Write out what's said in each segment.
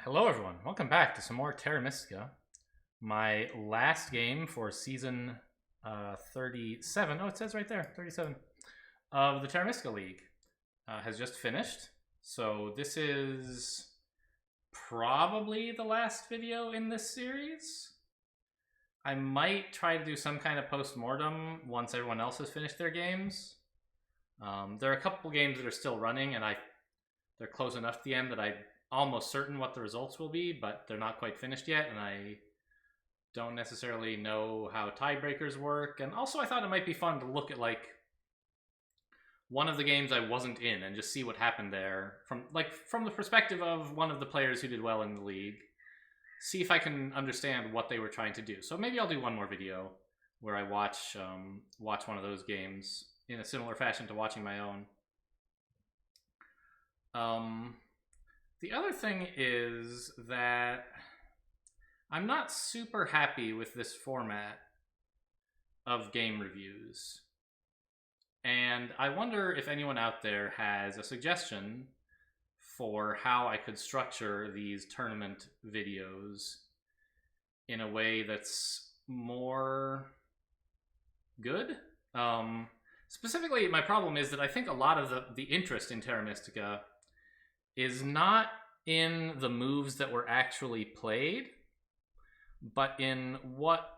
Hello everyone, welcome back to some more Terra Mystica. My last game for season 37, oh it says right there, 37, of the Terra Mystica League has just finished. So this is probably the last video in this series. I might try to do some kind of post-mortem once everyone else has finished their games. There are a couple games that are still running and they're close enough to the end that I'm almost certain what the results will be, but they're not quite finished yet, and I don't necessarily know how tiebreakers work. And also I thought it might be fun to look at like one of the games I wasn't in and just see what happened there from the perspective of one of the players who did well in the league. See if I can understand what they were trying to do. So maybe I'll do one more video where I watch one of those games in a similar fashion to watching my own. The other thing is that I'm not super happy with this format of game reviews. And I wonder if anyone out there has a suggestion for how I could structure these tournament videos in a way that's more good. Specifically, my problem is that I think a lot of the interest in Terra Mystica is not in the moves that were actually played, but in what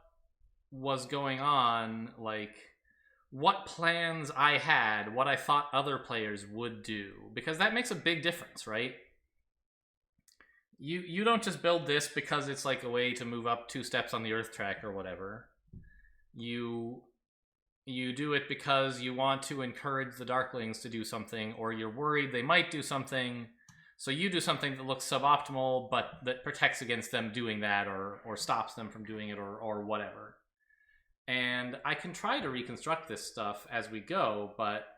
was going on, like what plans I had, what I thought other players would do, because that makes a big difference, right? You don't just build this because it's like a way to move up 2 steps on the Earth track or whatever. You do it because you want to encourage the Darklings to do something, or you're worried they might do something. So you do something that looks suboptimal, but that protects against them doing that, or stops them from doing it, or whatever. And I can try to reconstruct this stuff as we go, but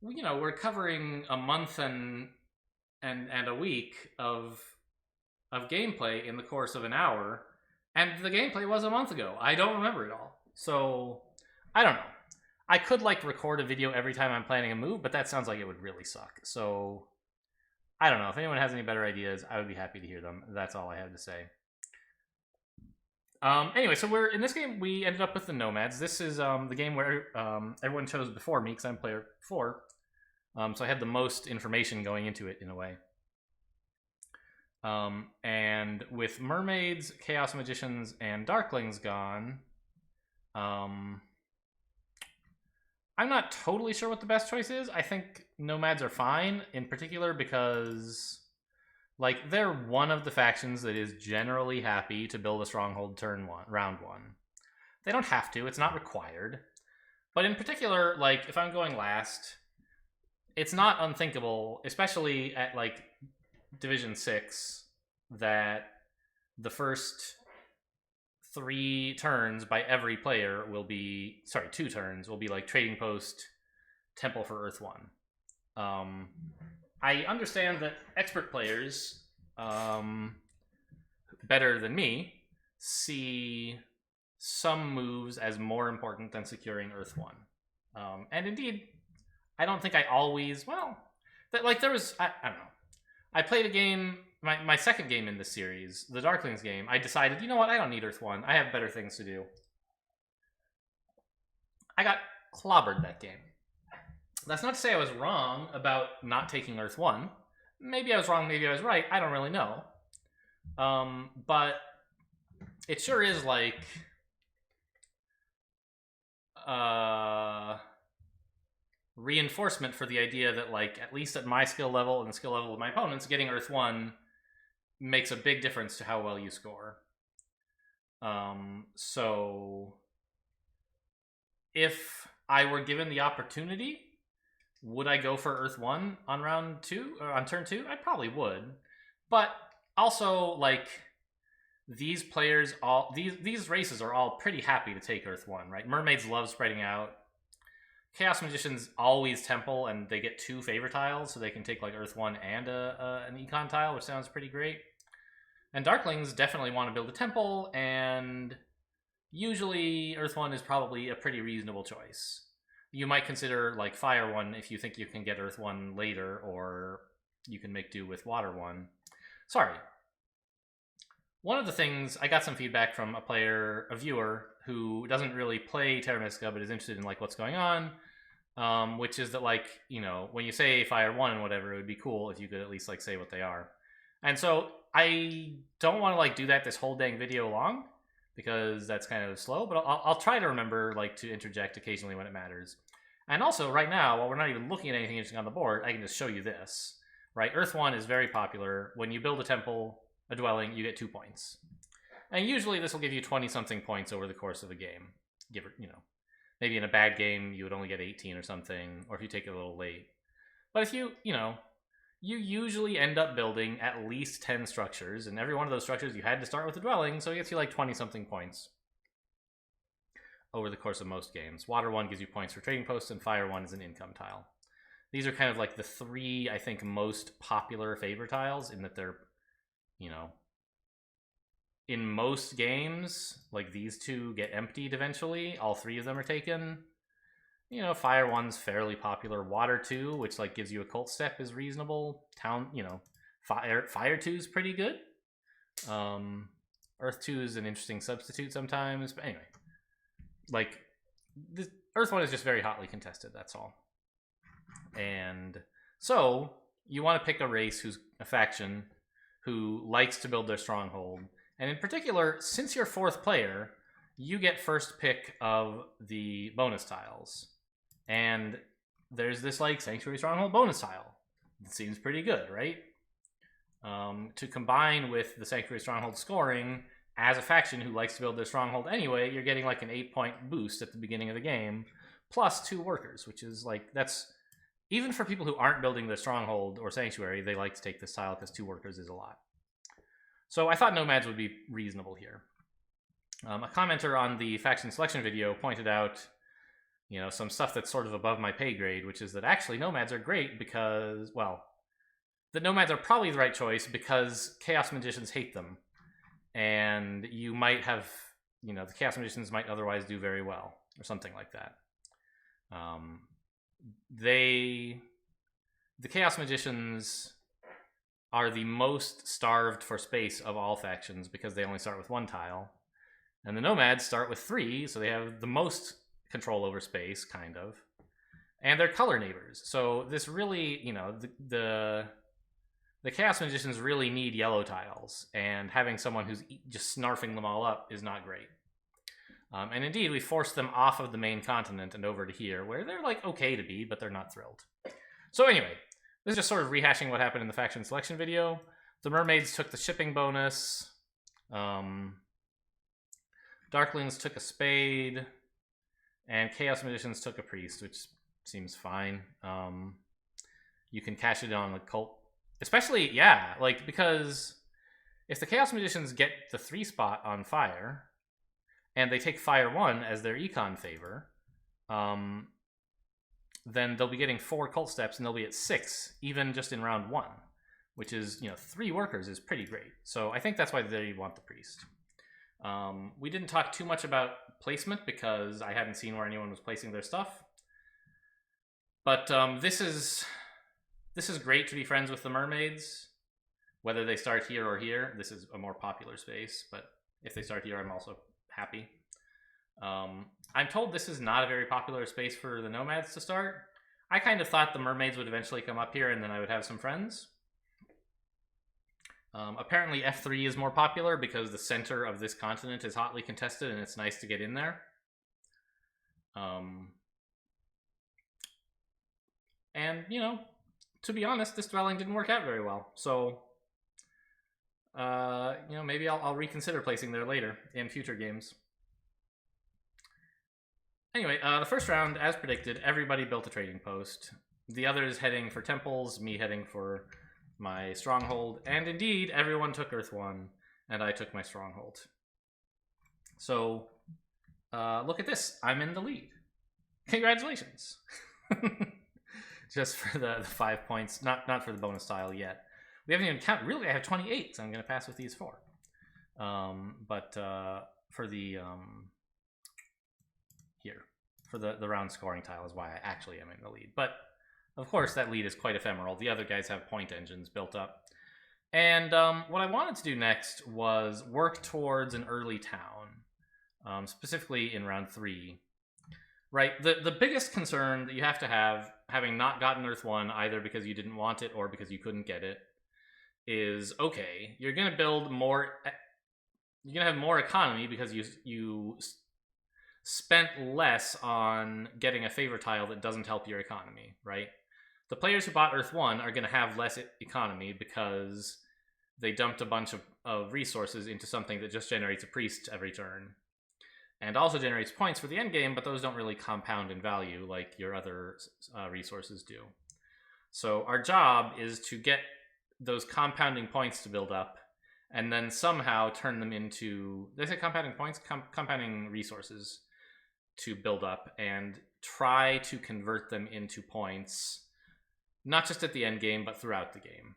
we're covering a month and a week of gameplay in the course of an hour, and the gameplay was a month ago. I don't remember it all, so I don't know. I could record a video every time I'm planning a move, but that sounds like it would really suck. So I don't know. If anyone has any better ideas, I would be happy to hear them. That's all I have to say. Anyway, so we're in this game. We ended up with the Nomads. This is the game where everyone chose before me because I'm player 4. So I had the most information going into it in a way. And with Mermaids, Chaos Magicians, and Darklings gone, I'm not totally sure what the best choice is. I think Nomads are fine, in particular because they're one of the factions that is generally happy to build a stronghold round 1. They don't have to, it's not required. But in particular, if I'm going last, it's not unthinkable, especially at Division 6, that the first 3 turns by every player will be 2 turns will be Trading Post, Temple for Earth 1. I understand that expert players, better than me, see some moves as more important than securing Earth 1. And indeed, I don't think I always, there was, I don't know. I played a game, my second game in this series, the Darklings game. I decided, you know what, I don't need Earth 1. I have better things to do. I got clobbered that game. That's not to say I was wrong about not taking Earth 1. Maybe I was wrong, maybe I was right. I don't really know. But it sure is reinforcement for the idea that at least at my skill level and the skill level of my opponents, getting Earth 1 makes a big difference to how well you score. So if I were given the opportunity, would I go for Earth 1 on round 2 or on turn 2? I probably would. But also these players these races are all pretty happy to take Earth 1, right? Mermaids love spreading out. Chaos Magicians always temple, and they get 2 favor tiles, so they can take Earth 1 and an econ tile, which sounds pretty great. And Darklings definitely want to build a temple, and usually Earth 1 is probably a pretty reasonable choice. You might consider Fire 1 if you think you can get Earth 1 later, or you can make do with Water 1. Sorry, one of the things, I got some feedback from a viewer, who doesn't really play Terra Mystica, but is interested in like what's going on, which is that, like, you know, when you say Fire 1 and whatever, it would be cool if you could at least like say what they are. And so I don't want to like do that this whole dang video long, because that's kind of slow, but I'll try to remember like to interject occasionally when it matters. And also right now, while we're not even looking at anything interesting on the board, I can just show you this. Right, Earth 1 is very popular. When you build a temple, a dwelling, you get 2 points. And usually this will give you 20-something points over the course of a game. Give it, you know, maybe in a bad game you would only get 18 or something, or if you take it a little late. But if you usually end up building at least 10 structures, and every one of those structures you had to start with a dwelling, so it gets you like 20-something points over the course of most games. Water 1 gives you points for trading posts, and Fire 1 is an income tile. These are kind of like the 3, I think, most popular favor tiles, in that they're, you know, in most games, like these 2 get emptied eventually. All 3 of them are taken. You know, Fire 1's fairly popular. Water 2, which like gives you a cult step, is reasonable. Town, you know, Fire 2's pretty good. Earth 2 is an interesting substitute sometimes. But anyway, like, Earth 1 is just very hotly contested, that's all. And so you want to pick a faction who likes to build their stronghold. And in particular, since you're 4th player, you get first pick of the bonus tiles. And there's this like Sanctuary Stronghold bonus tile. It seems pretty good, right? To combine with the Sanctuary Stronghold scoring, as a faction who likes to build their stronghold anyway, you're getting like an 8-point boost at the beginning of the game, plus 2 workers, which is like, that's... Even for people who aren't building their stronghold or sanctuary, they like to take this tile because 2 workers is a lot. So I thought Nomads would be reasonable here. A commenter on the faction selection video pointed out, you know, some stuff that's sort of above my pay grade, which is that actually Nomads are great because, well, the Nomads are probably the right choice because Chaos Magicians hate them. And you might have, you know, the Chaos Magicians might otherwise do very well, or something like that. The Chaos Magicians are the most starved for space of all factions because they only start with 1 tile. And the Nomads start with 3, so they have the most control over space, kind of. And they're color neighbors. So this really, you know, the Chaos Magicians really need yellow tiles, and having someone who's just snarfing them all up is not great. And indeed, we forced them off of the main continent and over to here, where they're like okay to be, but they're not thrilled. So anyway, this is just sort of rehashing what happened in the faction selection video. The Mermaids took the shipping bonus. Darklings took a spade. And Chaos Magicians took a priest, which seems fine. You can cash it on a cult. Especially, yeah, like, because if the Chaos Magicians get the 3 spot on Fire, and they take Fire 1 as their econ favor, then they'll be getting 4 cult steps, and they'll be at 6, even just in round 1, which is, you know, 3 workers is pretty great. So I think that's why they want the priest. We didn't talk too much about placement because I hadn't seen where anyone was placing their stuff. But this is great to be friends with the Mermaids, whether they start here or here. This is a more popular space, but if they start here, I'm also happy. I'm told this is not a very popular space for the Nomads to start. I kind of thought the Mermaids would eventually come up here and then I would have some friends. Apparently F3 is more popular because the center of this continent is hotly contested and it's nice to get in there. And, you know, to be honest, this dwelling didn't work out very well. So, you know, maybe I'll reconsider placing there later in future games. Anyway, the first round, as predicted, everybody built a trading post. The others heading for temples, me heading for my stronghold, and indeed, everyone took Earth 1, and I took my stronghold. So, look at this. I'm in the lead. Congratulations. Just for the 5 points, not for the bonus tile yet. We haven't even counted. Really, I have 28, so I'm going to pass with these 4. But for the here, for the round scoring tile is why I actually am in the lead. But of course, that lead is quite ephemeral. The other guys have point engines built up. And what I wanted to do next was work towards an early town, specifically in round 3. Right, the biggest concern that you have to have, having not gotten Earth 1 either because you didn't want it or because you couldn't get it, is, okay, you're going to build more, you're going to have more economy because you spent less on getting a favor tile that doesn't help your economy, right? The players who bought Earth 1 are going to have less economy because they dumped a bunch of resources into something that just generates a priest every turn. And also generates points for the end game, but those don't really compound in value like your other resources do. So our job is to get those compounding points to build up, and then somehow turn them into, did I say compounding points? Compounding resources to build up, and try to convert them into points, not just at the end game, but throughout the game.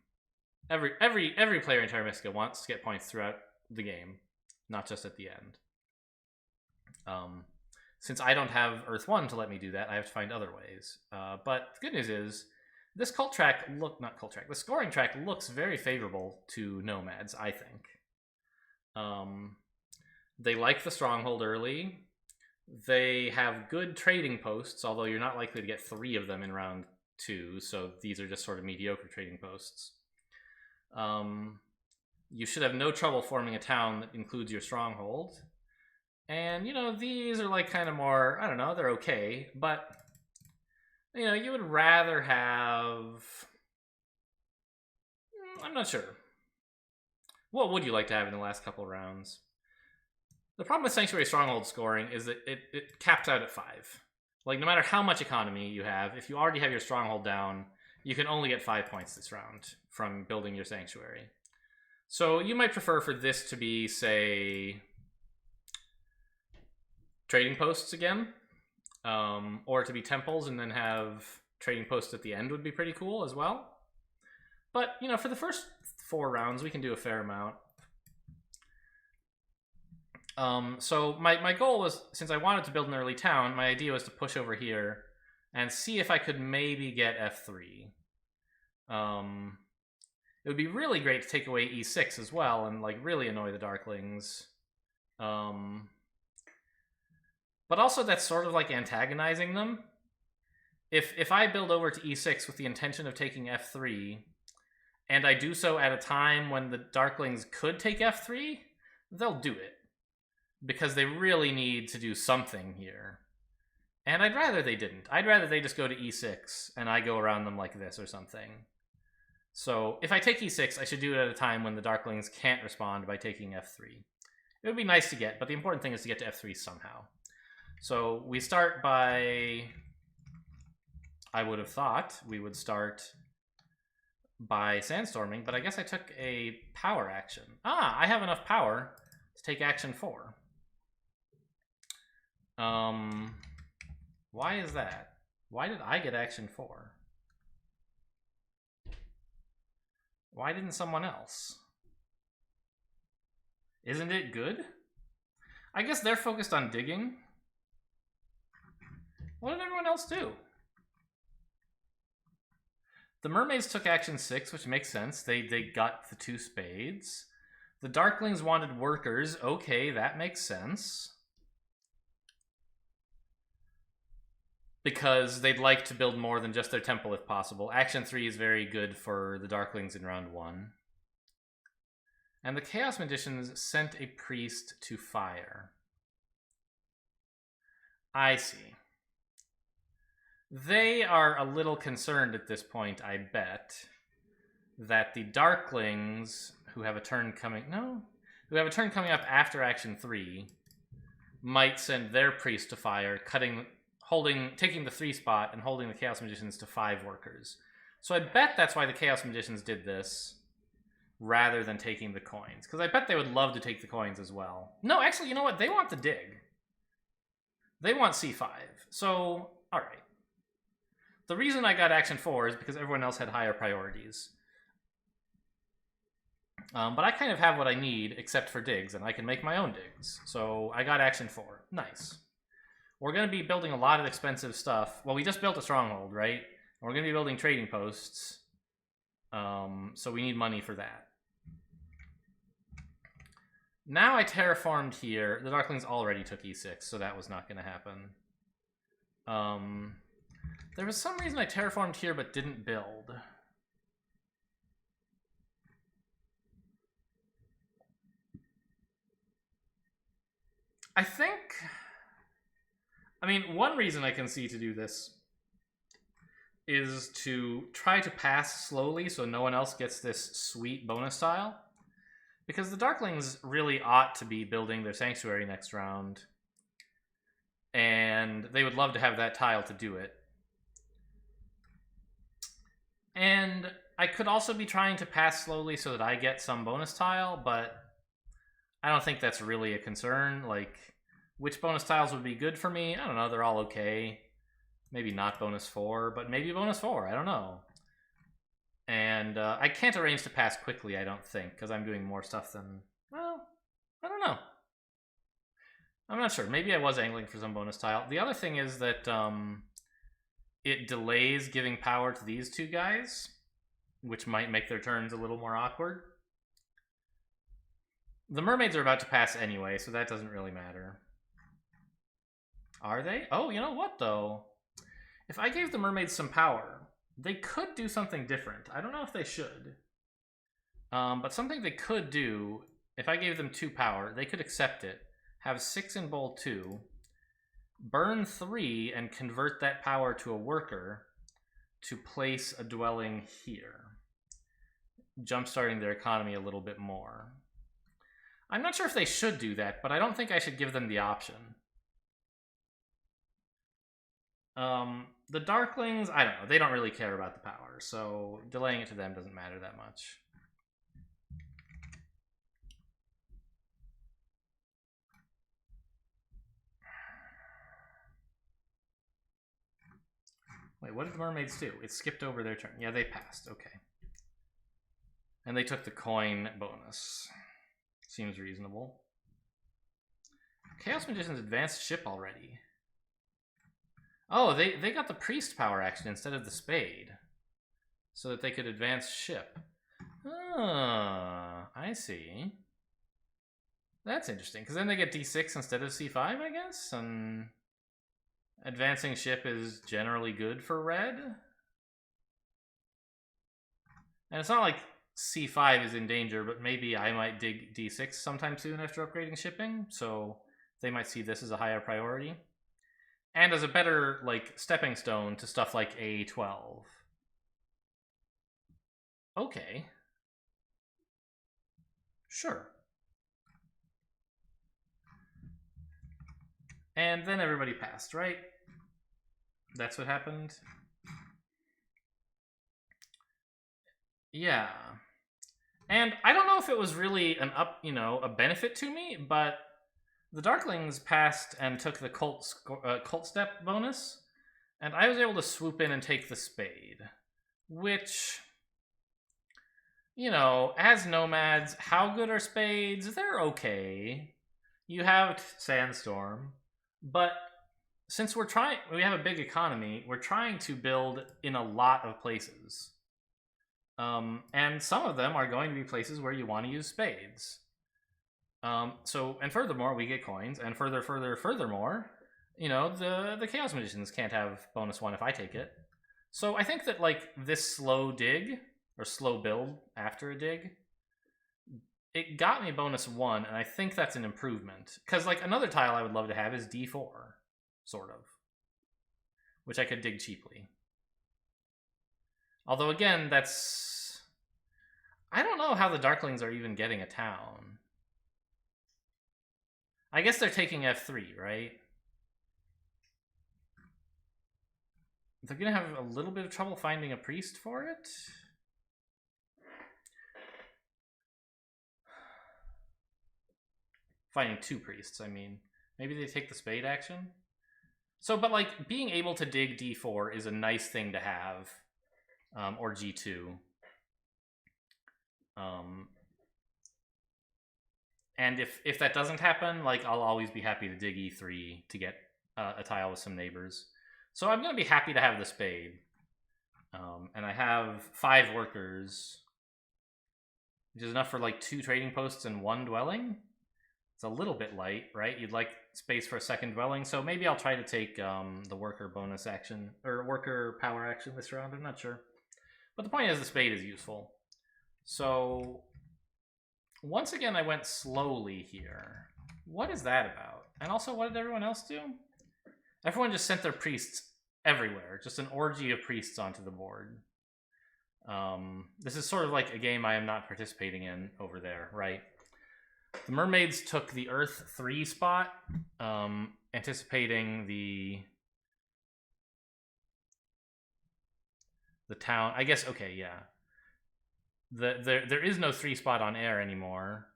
Every player in Terra Mystica wants to get points throughout the game, not just at the end. Since I don't have Earth 1 to let me do that, I have to find other ways. But the good news is, this the scoring track looks very favorable to Nomads, I think. They like the stronghold early. They have good trading posts, although you're not likely to get 3 of them in round 2, so these are just sort of mediocre trading posts. You should have no trouble forming a town that includes your stronghold. And, you know, these are like kind of more, I don't know, they're okay, but, you know, you would rather have, I'm not sure. What would you like to have in the last couple of rounds? The problem with Sanctuary Stronghold scoring is that it caps out at 5. Like, no matter how much economy you have, if you already have your Stronghold down, you can only get 5 points this round from building your Sanctuary. So you might prefer for this to be, say, trading posts again, or to be temples and then have trading posts at the end would be pretty cool as well. But, you know, for the first 4 rounds, we can do a fair amount. So my goal was, since I wanted to build an early town, my idea was to push over here and see if I could maybe get F3. It would be really great to take away E6 as well and, like, really annoy the Darklings. But also that's sort of like antagonizing them. If I build over to E6 with the intention of taking F3, and I do so at a time when the Darklings could take F3, they'll do it. Because they really need to do something here. And I'd rather they didn't. I'd rather they just go to E6, and I go around them like this or something. So if I take E6, I should do it at a time when the Darklings can't respond by taking F3. It would be nice to get, but the important thing is to get to F3 somehow. So we start by, I would have thought we would start by sandstorming, but I guess I took a power action. I have enough power to take action 4. Why is that? Why did I get action 4? Why didn't someone else? Isn't it good? I guess they're focused on digging. What did everyone else do? The Mermaids took action 6, which makes sense. They got the 2 spades. The Darklings wanted workers. Okay, that makes sense. Because they'd like to build more than just their temple if possible. Action 3 is very good for the Darklings in round 1. And the Chaos Magicians sent a priest to fire. I see. They are a little concerned at this point, I bet, that the Darklings, who have a turn coming... No? Who have a turn coming up after Action 3, might send their priest to fire, taking the 3 spot and holding the Chaos Magicians to 5 workers. So I bet that's why the Chaos Magicians did this, rather than taking the coins. Because I bet they would love to take the coins as well. No, actually, you know what? They want the dig. They want C5. So, alright. The reason I got action 4 is because everyone else had higher priorities. But I kind of have what I need, except for digs, and I can make my own digs. So I got action 4. Nice. We're going to be building a lot of expensive stuff. Well, we just built a stronghold, right? We're going to be building trading posts. So we need money for that. Now I terraformed here. The Darklings already took e6, so that was not going to happen. There was some reason I terraformed here but didn't build. I think... I mean, one reason I can see to do this is to try to pass slowly so no one else gets this sweet bonus tile. Because the Darklings really ought to be building their Sanctuary next round. And they would love to have that tile to do it. And I could also be trying to pass slowly so that I get some bonus tile, but I don't think that's really a concern. Like, which bonus tiles would be good for me? I don't know, they're all okay. Maybe not bonus 4, but maybe bonus 4, I don't know. And I can't arrange to pass quickly, I don't think, because I'm doing more stuff than... Well, I don't know. I'm not sure. Maybe I was angling for some bonus tile. The other thing is that it delays giving power to these two guys, which might make their turns a little more awkward. The Mermaids are about to pass anyway, so that doesn't really matter. Are they? Oh, you know what, though? If I gave the Mermaids some power, they could do something different. I don't know if they should. But something they could do, if I gave them 2 power, they could accept it, have 6 in bowl 2, burn 3, and convert that power to a worker to place a dwelling here, jumpstarting their economy a little bit more. I'm not sure if they should do that, but I don't think I should give them the option. The Darklings, I don't know. They don't really care about the power, so delaying it to them doesn't matter that much. Wait, what did the Mermaids do? It skipped over their turn. Yeah, they passed. Okay. And they took the coin bonus. Seems reasonable. Chaos Magician's advanced ship already. Oh, they got the priest power action instead of the spade. So that they could advance ship. Ah, I see. That's interesting, because then they get d6 instead of c5, I guess? And advancing ship is generally good for red. And it's not like c5 is in danger, but maybe I might dig d6 sometime soon after upgrading shipping, so they might see this as a higher priority. And as a better, like, stepping stone to stuff like a12. Okay. Sure. And then everybody passed, right? That's what happened? Yeah. And I don't know if it was really a benefit to me, but the Darklings passed and took the cult step bonus, and I was able to swoop in and take the spade, which, as nomads, how good are spades? They're okay. You have Sandstorm, but since we have a big economy, we're trying to build in a lot of places. And some of them are going to be places where you want to use spades. And furthermore, we get coins, and furthermore, the Chaos Magicians can't have bonus 1 if I take it. So I think that, like, this slow dig, or slow build after a dig, it got me bonus 1, and I think that's an improvement. Because, like, another tile I would love to have is d4, sort of. Which I could dig cheaply. Although, again, that's... I don't know how the Darklings are even getting a town. I guess they're taking f3, right? They're going to have a little bit of trouble finding a priest for it. Finding 2 priests, I mean. Maybe they take the spade action? So, but, like, being able to dig d4 is a nice thing to have. Or g2. And if that doesn't happen, like, I'll always be happy to dig e3 to get a tile with some neighbors. So I'm going to be happy to have the spade. And I have 5 workers, which is enough for, like, 2 trading posts and 1 dwelling. It's a little bit light, right? You'd like space for a second dwelling, so maybe I'll try to take the worker bonus action, or worker power action this round, I'm not sure. But the point is the spade is useful. So, once again I went slowly here. What is that about? And also, what did everyone else do? Everyone just sent their priests everywhere. Just an orgy of priests onto the board. This is sort of like a game I am not participating in over there, right? The Mermaids took the Earth 3 spot, anticipating the town. I guess, okay, yeah. There is no 3 spot on air anymore.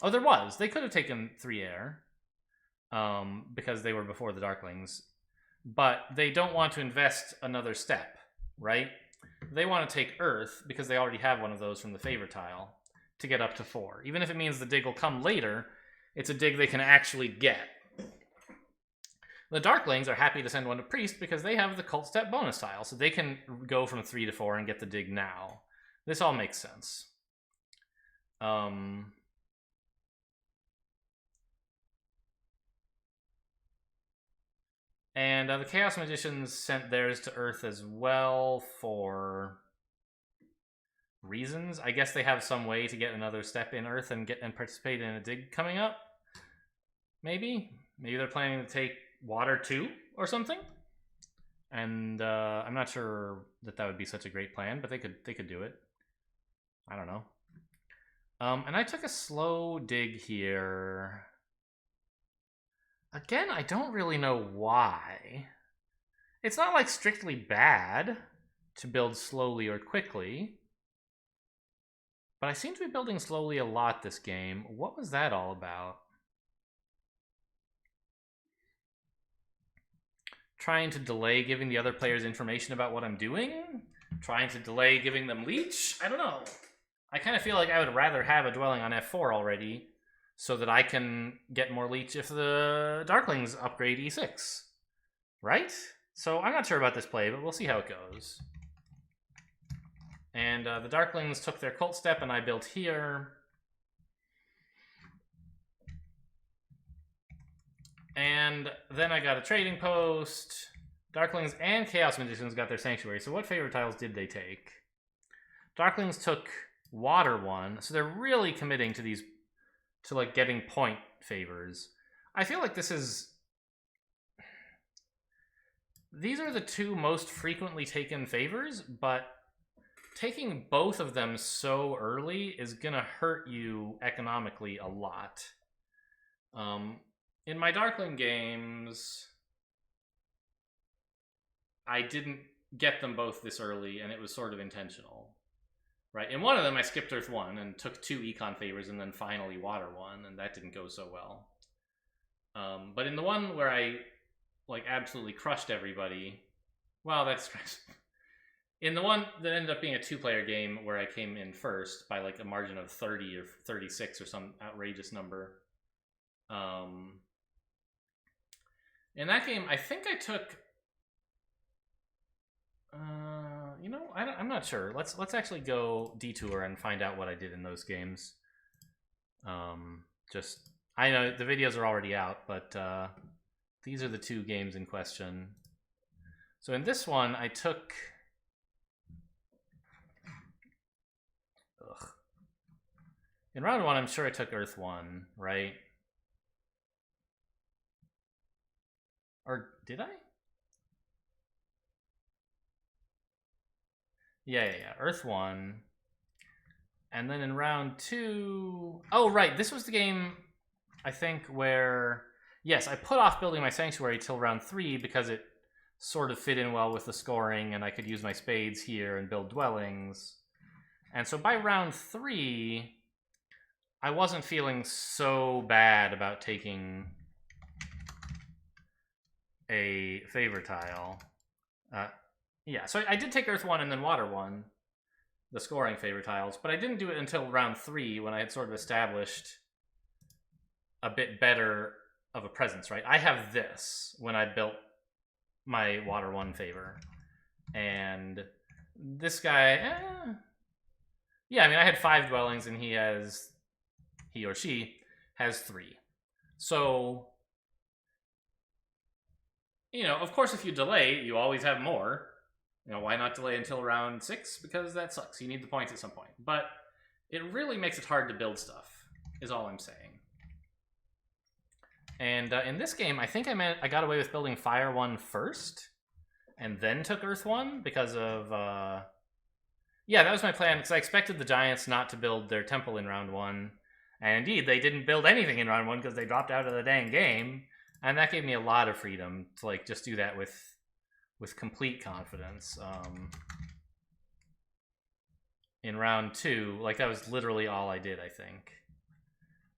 Oh, there was. They could have taken 3 air, because they were before the Darklings. But they don't want to invest another step, right? They want to take Earth, because they already have one of those from the favor tile, to get up to 4. Even if it means the dig will come later, it's a dig they can actually get. The Darklings are happy to send one to Priest because they have the Cult Step bonus tile, so they can go from 3 to 4 and get the dig now. This all makes sense. And the Chaos Magicians sent theirs to Earth as well for reasons. I guess they have some way to get another step in Earth and participate in a dig coming up. Maybe they're planning to take water too or something. And I'm not sure that would be such a great plan, but they could do it. I don't know. And I took a slow dig here. Again, I don't really know why. It's not like strictly bad to build slowly or quickly. But I seem to be building slowly a lot this game. What was that all about? Trying to delay giving the other players information about what I'm doing? Trying to delay giving them leech? I don't know. I kind of feel like I would rather have a dwelling on F4 already so that I can get more leech if the Darklings upgrade E6. Right? So I'm not sure about this play, but we'll see how it goes. And the Darklings took their Cult Step, and I built here. And then I got a trading post. Darklings and Chaos Magicians got their Sanctuary. So what favor tiles did they take? Darklings took Water 1. So they're really committing to these, to like getting point favors. I feel like this is... These are the 2 most frequently taken favors, but taking both of them so early is gonna hurt you economically a lot. In my Darkling games, I didn't get them both this early, and it was sort of intentional. Right? In one of them, I skipped Earth 1 and took 2 econ favors and then finally Water 1, and that didn't go so well. But in the one where I like absolutely crushed everybody, well, that's... In the one that ended up being a 2-player game where I came in first by like a margin of 30 or 36 or some outrageous number. In that game, I think I took... you know, I'm not sure. Let's actually go detour and find out what I did in those games. I know the videos are already out, but these are the 2 games in question. So in this one, I took... In round 1, I'm sure I took Earth 1, right? Or did I? Yeah. Earth 1. And then in round 2... Oh, right. This was the game, I think, where... Yes, I put off building my Sanctuary till round 3 because it sort of fit in well with the scoring, and I could use my spades here and build dwellings. And so by round 3... I wasn't feeling so bad about taking a favor tile. Yeah, so I did take Earth 1 and then Water 1, the scoring favor tiles, but I didn't do it until round 3 when I had sort of established a bit better of a presence, right? I have this when I built my Water 1 favor. And this guy, yeah, I mean, I had 5 dwellings and he or she has 3. So, you know, of course, if you delay, you always have more. You know, why not delay until round 6? Because that sucks. You need the points at some point. But it really makes it hard to build stuff, is all I'm saying. And in this game, I think I got away with building Fire 1 first, and then took Earth 1 because of... Yeah, that was my plan, because I expected the Giants not to build their temple in round 1. And indeed, they didn't build anything in round 1 because they dropped out of the dang game. And that gave me a lot of freedom to like just do that with complete confidence. In round 2, like that was literally all I did, I think.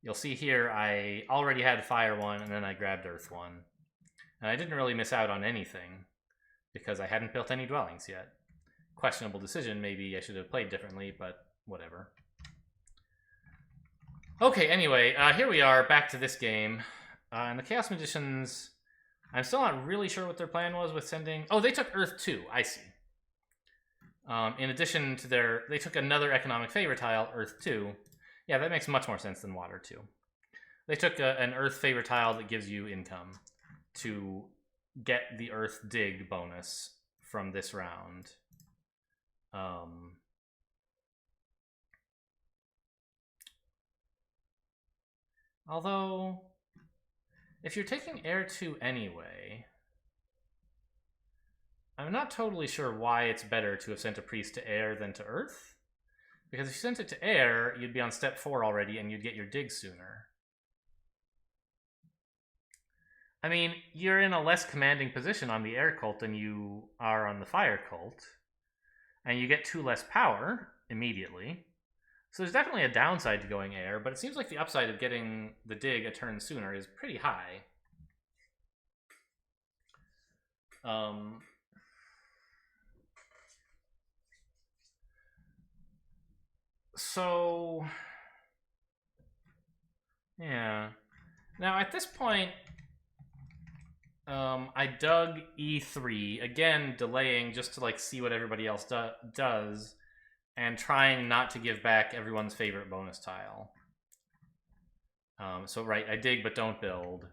You'll see here I already had Fire 1, and then I grabbed Earth 1. And I didn't really miss out on anything, because I hadn't built any dwellings yet. Questionable decision, maybe I should have played differently, but whatever. Okay, anyway, here we are, back to this game. And the Chaos Magicians, I'm still not really sure what their plan was with sending... Oh, they took Earth 2, I see. In addition to they took another economic favor tile, Earth 2. Yeah, that makes much more sense than Water 2. They took an Earth favor tile that gives you income to get the Earth dig bonus from this round. Although, if you're taking Air 2 anyway, I'm not totally sure why it's better to have sent a priest to Air than to Earth. Because if you sent it to Air, you'd be on step 4 already, and you'd get your dig sooner. I mean, you're in a less commanding position on the Air cult than you are on the Fire cult. And you get 2 less power immediately. So there's definitely a downside to going Air, but it seems like the upside of getting the dig a turn sooner is pretty high. So, yeah. Now, at this point, I dug E3, again, delaying just to, like, see what everybody else does, and trying not to give back everyone's favorite bonus tile. So, right, I dig but don't build.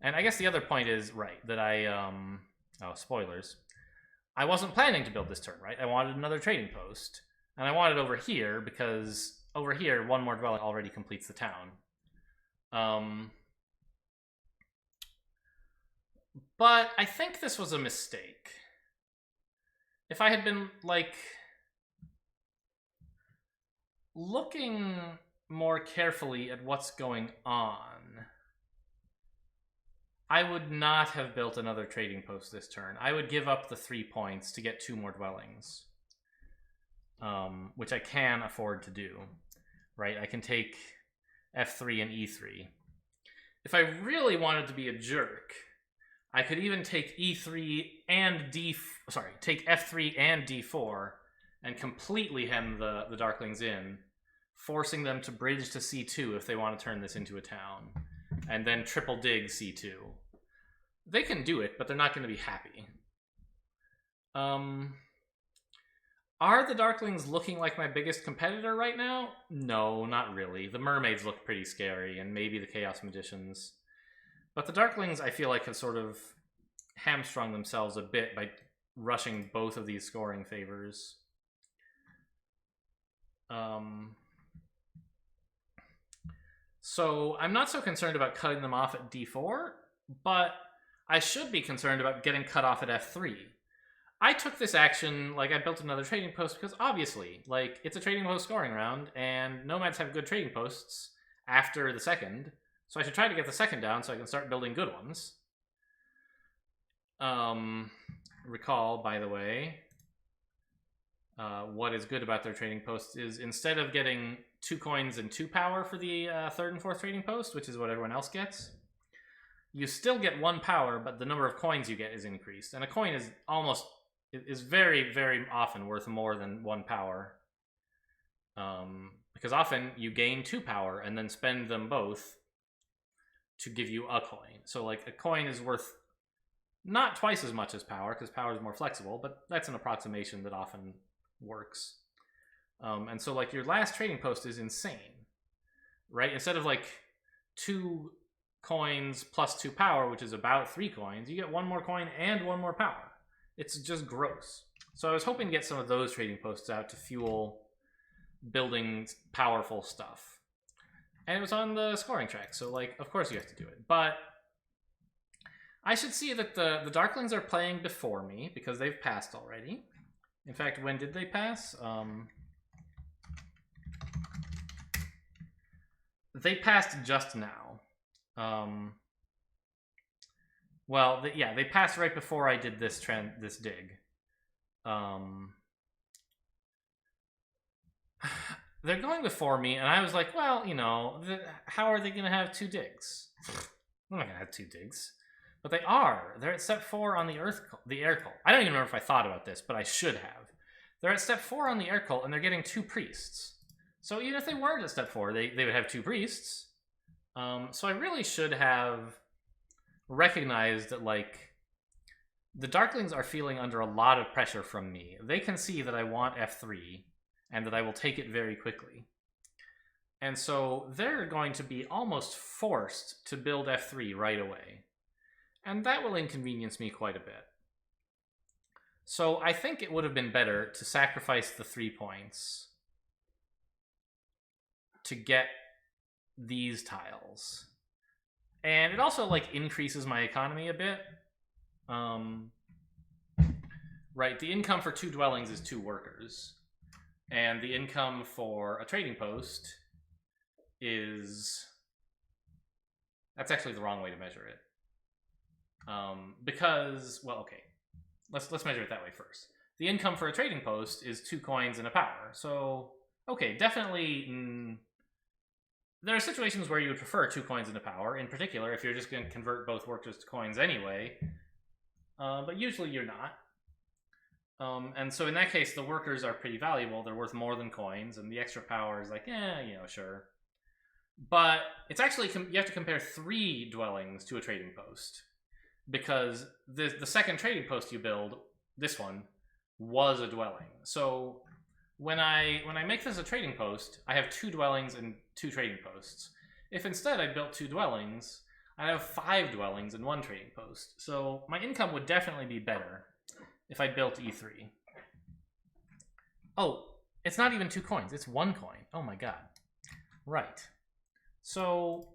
And I guess the other point is, right, that oh, spoilers. I wasn't planning to build this turn, right? I wanted another trading post. And I want it over here, because over here, 1 more dwelling already completes the town. But I think this was a mistake. If I had been, like, looking more carefully at what's going on, I would not have built another trading post this turn. I would give up the 3 points to get 2 more dwellings. Which I can afford to do, right? I can take F3 and E3. If I really wanted to be a jerk, I could even take E3 and take F3 and D4 and completely hem the Darklings in, forcing them to bridge to C2 if they want to turn this into a town, and then triple dig C2. They can do it, but they're not going to be happy. Are the Darklings looking like my biggest competitor right now? No, not really. The Mermaids look pretty scary, and maybe the Chaos Magicians. But the Darklings, I feel like, have sort of hamstrung themselves a bit by rushing both of these scoring favors. So I'm not so concerned about cutting them off at D4, but I should be concerned about getting cut off at F3. I took this action, like I built another trading post, because obviously, like, it's a trading post scoring round, and Nomads have good trading posts after the second, so I should try to get the second down so I can start building good ones. Recall, by the way, what is good about their trading posts is instead of getting 2 coins and 2 power for the 3rd and 4th trading post, which is what everyone else gets, you still get 1 power, but the number of coins you get is increased. And a coin is very, very often worth more than 1 power. Because often you gain 2 power and then spend them both to give you a coin. So, like, a coin is worth not twice as much as power, because power is more flexible, but that's an approximation that often works. And so, like, your last trading post is insane, right? Instead of, like, 2 coins plus 2 power, which is about 3 coins, you get 1 more coin and 1 more power. It's just gross. So I was hoping to get some of those trading posts out to fuel building powerful stuff. And it was on the scoring track, so like, of course you have to do it. But I should see that the Darklings are playing before me, because they've passed already. In fact, when did they pass? They passed just now. Well, yeah, they passed right before I did this dig. They're going before me, and I was like, well, you know, how are they going to have 2 digs? I'm not going to have 2 digs. But they are. They're at step 4 on the air cult. I don't even remember if I thought about this, but I should have. They're at step 4 on the air cult, and they're getting 2 priests. So even if they weren't at step 4, they would have 2 priests. So I really should have recognized that, like, the Darklings are feeling under a lot of pressure from me. They can see that I want F3, and that I will take it very quickly. And so they're going to be almost forced to build F3 right away. And that will inconvenience me quite a bit. So I think it would have been better to sacrifice the 3 points to get these tiles. And it also, like, increases my economy a bit. Right, the income for 2 dwellings is 2 workers. And the income for a trading post is... That's actually the wrong way to measure it. Because, well, okay. Let's measure it that way first. The income for a trading post is 2 coins and a power. So, okay, definitely... there are situations where you would prefer 2 coins and a power. In particular, if you're just going to convert both workers to coins anyway. But usually you're not. And so in that case, the workers are pretty valuable. They're worth more than coins, and the extra power is like, you know, sure. But it's actually, you have to compare 3 dwellings to a trading post. Because the second trading post you build, this one, was a dwelling. So when I make this a trading post, I have 2 dwellings and 2 trading posts. If instead I built 2 dwellings, I'd have 5 dwellings and 1 trading post. So my income would definitely be better if I built E3. Oh, it's not even 2 coins, it's 1 coin. Oh my god. Right. So,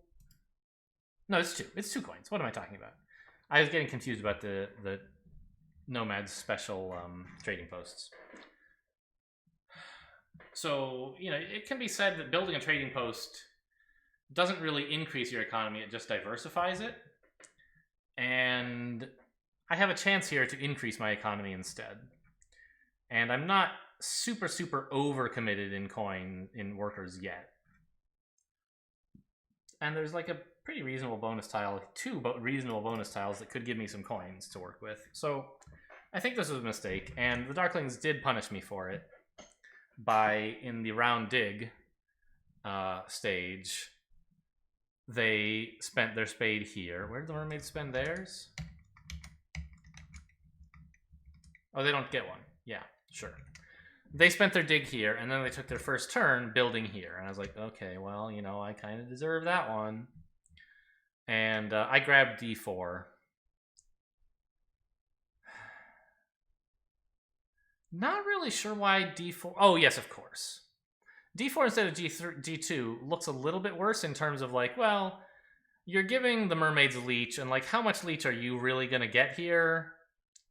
no, it's 2. It's 2 coins. What am I talking about? I was getting confused about the Nomads special trading posts. So, you know, it can be said that building a trading post doesn't really increase your economy, it just diversifies it. And I have a chance here to increase my economy instead. And I'm not super overcommitted in workers yet. And there's like a pretty reasonable bonus tile, 2 reasonable bonus tiles that could give me some coins to work with. So I think this was a mistake, and the Darklings did punish me for it by, in the round dig stage, they spent their spade here. Where did the Mermaids spend theirs? Oh, they don't get one. Yeah, sure. They spent their dig here, and then they took their first turn building here. And I was like, okay, well, you know, I kind of deserve that one. And I grabbed D4. Not really sure why D4... Oh, yes, of course. D4 instead of G2 looks a little bit worse in terms of, like, well, you're giving the Mermaids leech, and, like, how much leech are you really going to get here?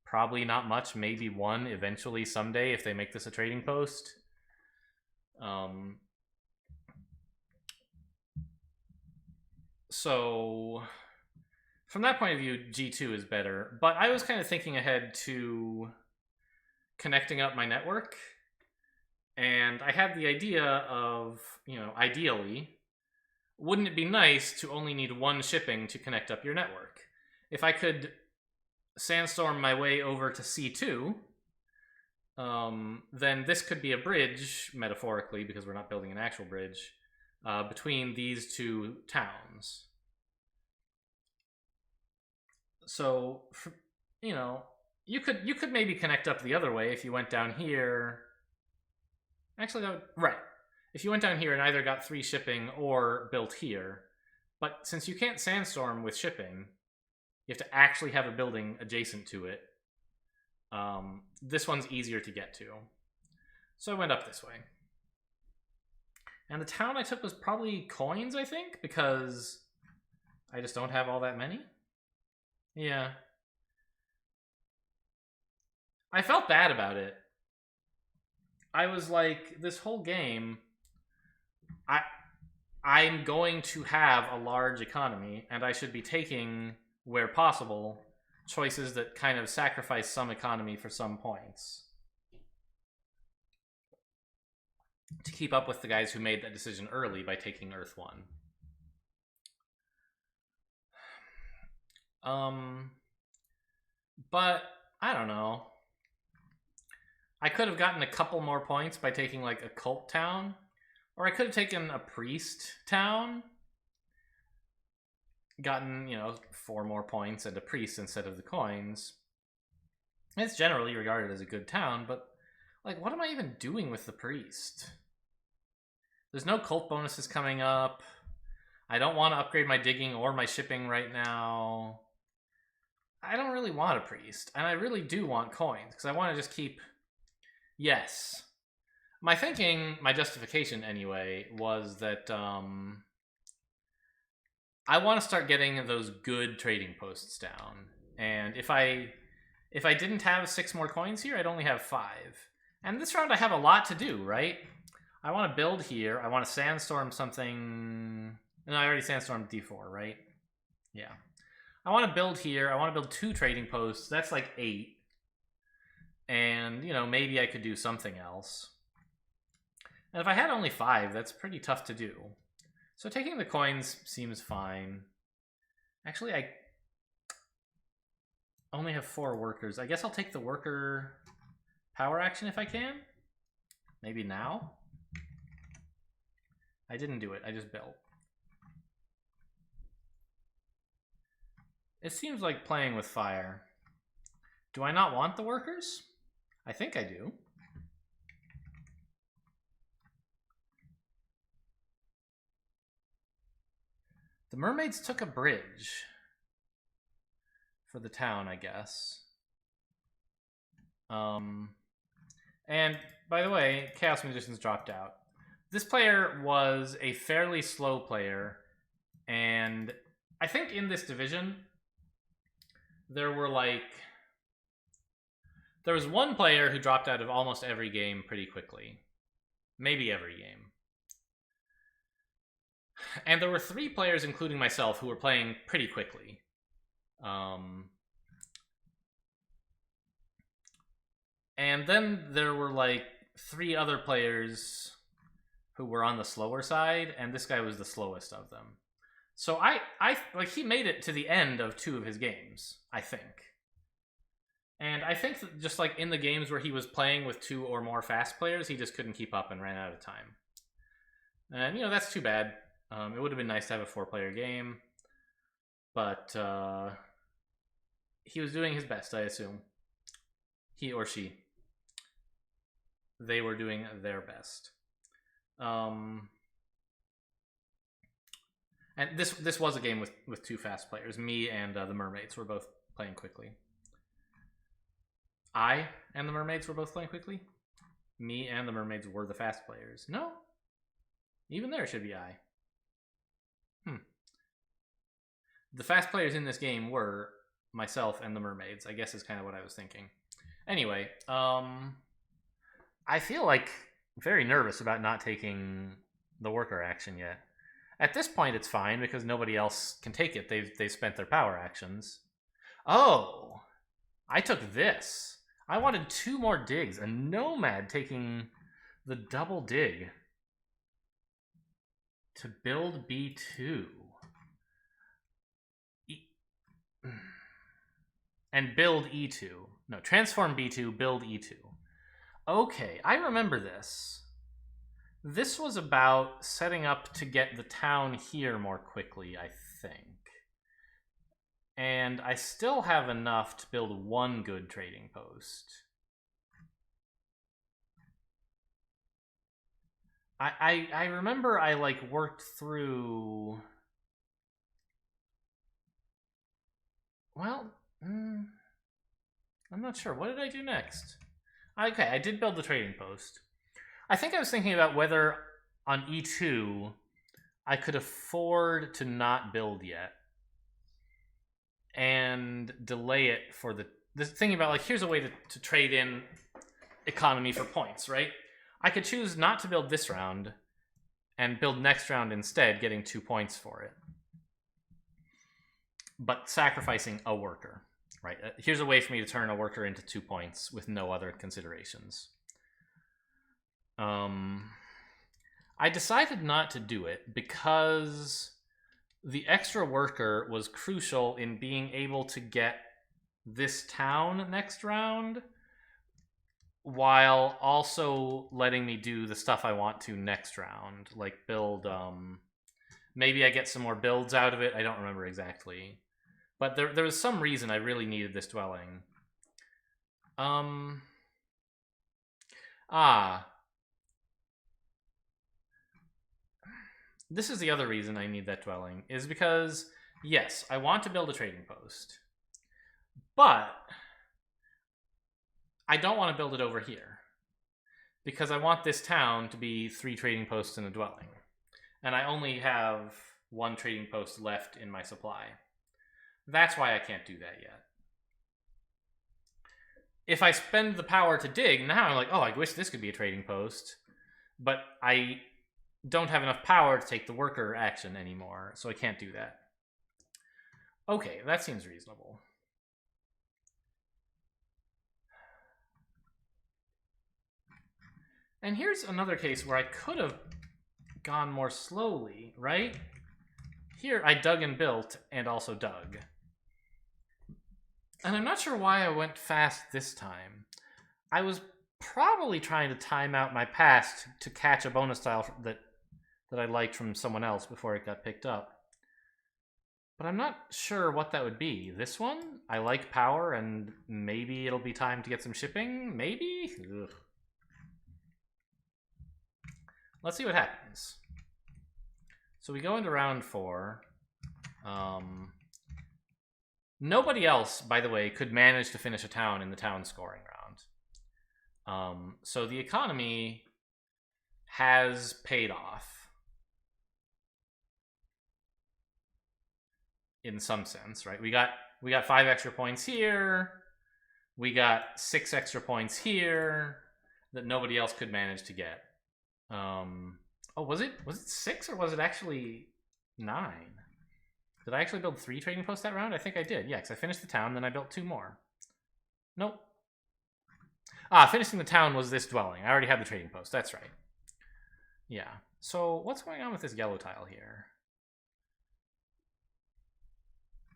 Probably not much, maybe 1 eventually someday if they make this a trading post. So, from that point of view, G2 is better. But I was kind of thinking ahead to connecting up my network. And I had the idea of, you know, ideally, wouldn't it be nice to only need 1 shipping to connect up your network? If I could sandstorm my way over to C2, then this could be a bridge, metaphorically, because we're not building an actual bridge, between these 2 towns. So, you know, you could maybe connect up the other way if you went down here. Actually, that would, right. If you went down here and either got 3 shipping or built here, But since you can't sandstorm with shipping, you have to actually have a building adjacent to it. This one's easier to get to. So I went up this way. And the town I took was probably coins, I think, because I just don't have all that many. Yeah. I felt bad about it. I was like, this whole game, I'm going to have a large economy, and I should be taking, where possible, choices that kind of sacrifice some economy for some points. To keep up with the guys who made that decision early by taking Earth 1. But, I don't know. I could have gotten a couple more points by taking, like, a cult town. Or I could have taken a priest town. Gotten, 4 more points and a priest instead of the coins. It's generally regarded as a good town, but, like, what am I even doing with the priest? There's no cult bonuses coming up. I don't want to upgrade my digging or my shipping right now. I don't really want a priest, and I really do want coins, because I want to just keep... Yes. My thinking, my justification anyway, was that I want to start getting those good trading posts down. And if I didn't have 6 more coins here, I'd only have 5. And this round I have a lot to do, right? I want to build here. I want to sandstorm something. No, I already sandstormed D4, right? Yeah. I want to build here. I want to build 2 trading posts. That's like 8. And, maybe I could do something else. And if I had only 5, that's pretty tough to do. So taking the coins seems fine. Actually, I only have 4 workers. I guess I'll take the worker power action if I can. Maybe now? I didn't do it. I just built. It seems like playing with fire. Do I not want the workers? I think I do. The mermaids took a bridge for the town, I guess. And by the way, Chaos Magicians dropped out. This player was a fairly slow player, and I think in this division, there was one player who dropped out of almost every game pretty quickly. Maybe every game. And there were 3 players, including myself, who were playing pretty quickly. And then there were like 3 other players who were on the slower side, and this guy was the slowest of them. So I he made it to the end of 2 of his games, I think. And I think that just like in the games where he was playing with 2 or more fast players, he just couldn't keep up and ran out of time. And, that's too bad. It would have been nice to have a 4-player game. But he was doing his best, I assume. He or she. They were doing their best. And this was a game with 2 fast players. Me and the Mermaids were both playing quickly. I and the Mermaids were both playing quickly. Me and the Mermaids were the fast players. No. Even there should be I. The fast players in this game were myself and the Mermaids, I guess is kind of what I was thinking. Anyway, I feel like very nervous about not taking the worker action yet. At this point, it's fine because nobody else can take it. They've spent their power actions. Oh, I took this. I wanted 2 more digs. A nomad taking the double dig to build B2. And build E2. No, transform B2, build E2. Okay, I remember this. This was about setting up to get the town here more quickly, I think. And I still have enough to build 1 good trading post. I remember I worked through not sure. What did I do next? Okay, I did build the trading post. I think I was thinking about whether on E2 I could afford to not build yet and delay it for the thinking about, like, here's a way to trade in economy for points, right? I could choose not to build this round and build next round instead, getting 2 points for it, but sacrificing a worker, right? Here's a way for me to turn a worker into 2 points with no other considerations. I decided not to do it because the extra worker was crucial in being able to get this town next round, while also letting me do the stuff I want to next round, like build, maybe I get some more builds out of it, I don't remember exactly. But there was some reason I really needed this dwelling. This is the other reason I need that dwelling, is because, yes, I want to build a trading post, but I don't want to build it over here, because I want this town to be 3 trading posts and a dwelling, and I only have 1 trading post left in my supply. That's why I can't do that yet. If I spend the power to dig, now I'm like, oh, I wish this could be a trading post, but I don't have enough power to take the worker action anymore, so I can't do that. Okay, that seems reasonable. And here's another case where I could have gone more slowly, right? Here, I dug and built, and also dug. And I'm not sure why I went fast this time. I was probably trying to time out my past to catch a bonus tile that I liked from someone else before it got picked up. But I'm not sure what that would be. This one? I like power, and maybe it'll be time to get some shipping? Maybe? Ugh. Let's see what happens. So we go into round 4. Nobody else, by the way, could manage to finish a town in the town scoring round. So the economy has paid off in some sense, right? We got 5 extra points here. We got 6 extra points here that nobody else could manage to get. Oh, was it 6 or was it actually 9? Did I actually build 3 trading posts that round? I think I did. Yeah, because I finished the town, then I built 2 more. Nope. Finishing the town was this dwelling. I already had the trading post. That's right. Yeah. So what's going on with this yellow tile here?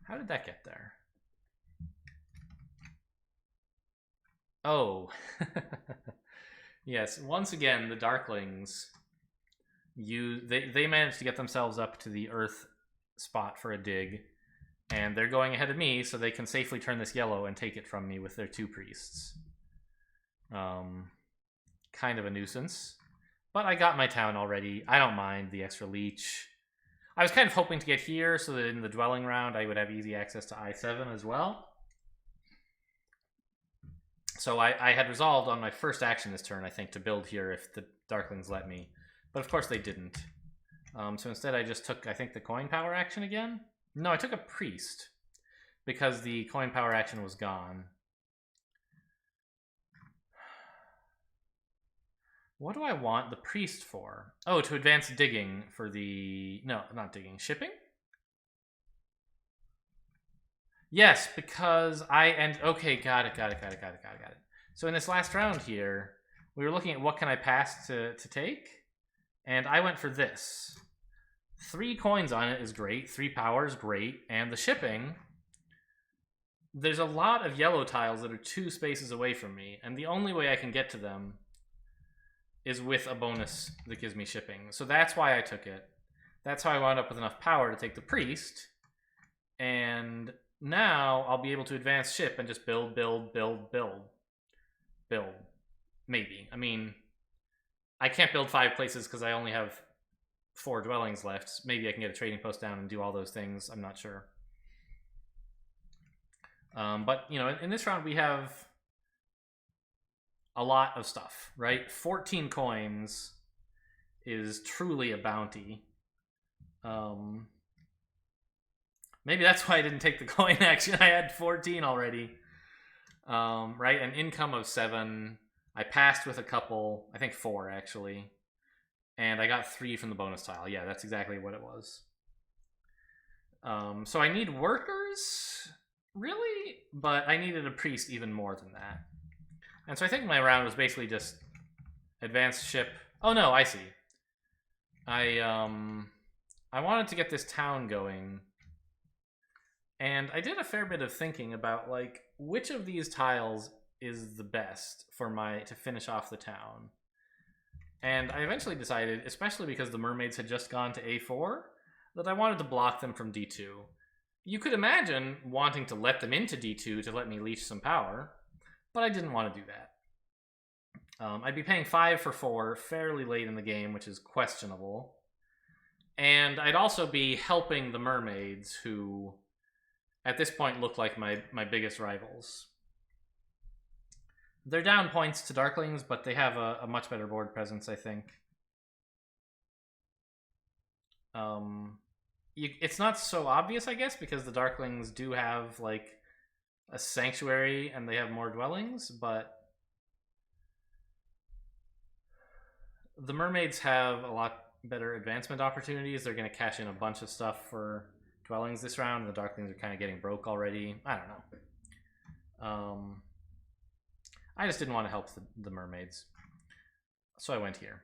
How did that get there? Oh. Yes, once again, the Darklings, they managed to get themselves up to the Earth spot for a dig, and they're going ahead of me so they can safely turn this yellow and take it from me with their 2 priests. Kind of a nuisance, but I got my town already. I don't mind the extra leech. I was kind of hoping to get here so that in the dwelling round I would have easy access to I7 as well. So I had resolved on my first action this turn, I think, to build here if the Darklings let me, but of course they didn't. So instead I just took, I think, the coin power action again? No, I took a priest, because the coin power action was gone. What do I want the priest for? Oh, to advance digging for the... No, not digging. Shipping? Yes, because okay, got it. So in this last round here, we were looking at what can I pass to take, and I went for this. 3 coins on it is great, 3 power is great, and the shipping, there's a lot of yellow tiles that are 2 spaces away from me, and the only way I can get to them is with a bonus that gives me shipping. So that's why I took it. That's how I wound up with enough power to take the priest, and now I'll be able to advance ship and just build. Maybe. I mean, I can't build 5 places because I only have 4 dwellings left. Maybe I can get a trading post down and do all those things. I'm not sure. But, you know, in this round we have a lot of stuff, right? 14 coins is truly a bounty. Maybe that's why I didn't take the coin action. I had 14 already. Right, an income of 7. I passed with a couple, I think 4 actually. And I got 3 from the bonus tile. Yeah, that's exactly what it was. So I need workers, really? But I needed a priest even more than that. And so I think my round was basically just advanced ship. Oh no, I see. I wanted to get this town going. And I did a fair bit of thinking about, like, which of these tiles is the best for to finish off the town. And I eventually decided, especially because the mermaids had just gone to A4, that I wanted to block them from D2. You could imagine wanting to let them into D2 to let me leash some power, but I didn't want to do that. I'd be paying 5 for 4 fairly late in the game, which is questionable. And I'd also be helping the mermaids, who at this point look like my biggest rivals. They're down points to Darklings, but they have a much better board presence, I think. It's not so obvious, I guess, because the Darklings do have, like, a sanctuary and they have more dwellings, but the mermaids have a lot better advancement opportunities. They're going to cash in a bunch of stuff for dwellings this round. The Darklings are kind of getting broke already. I don't know. I just didn't want to help the mermaids, so I went here.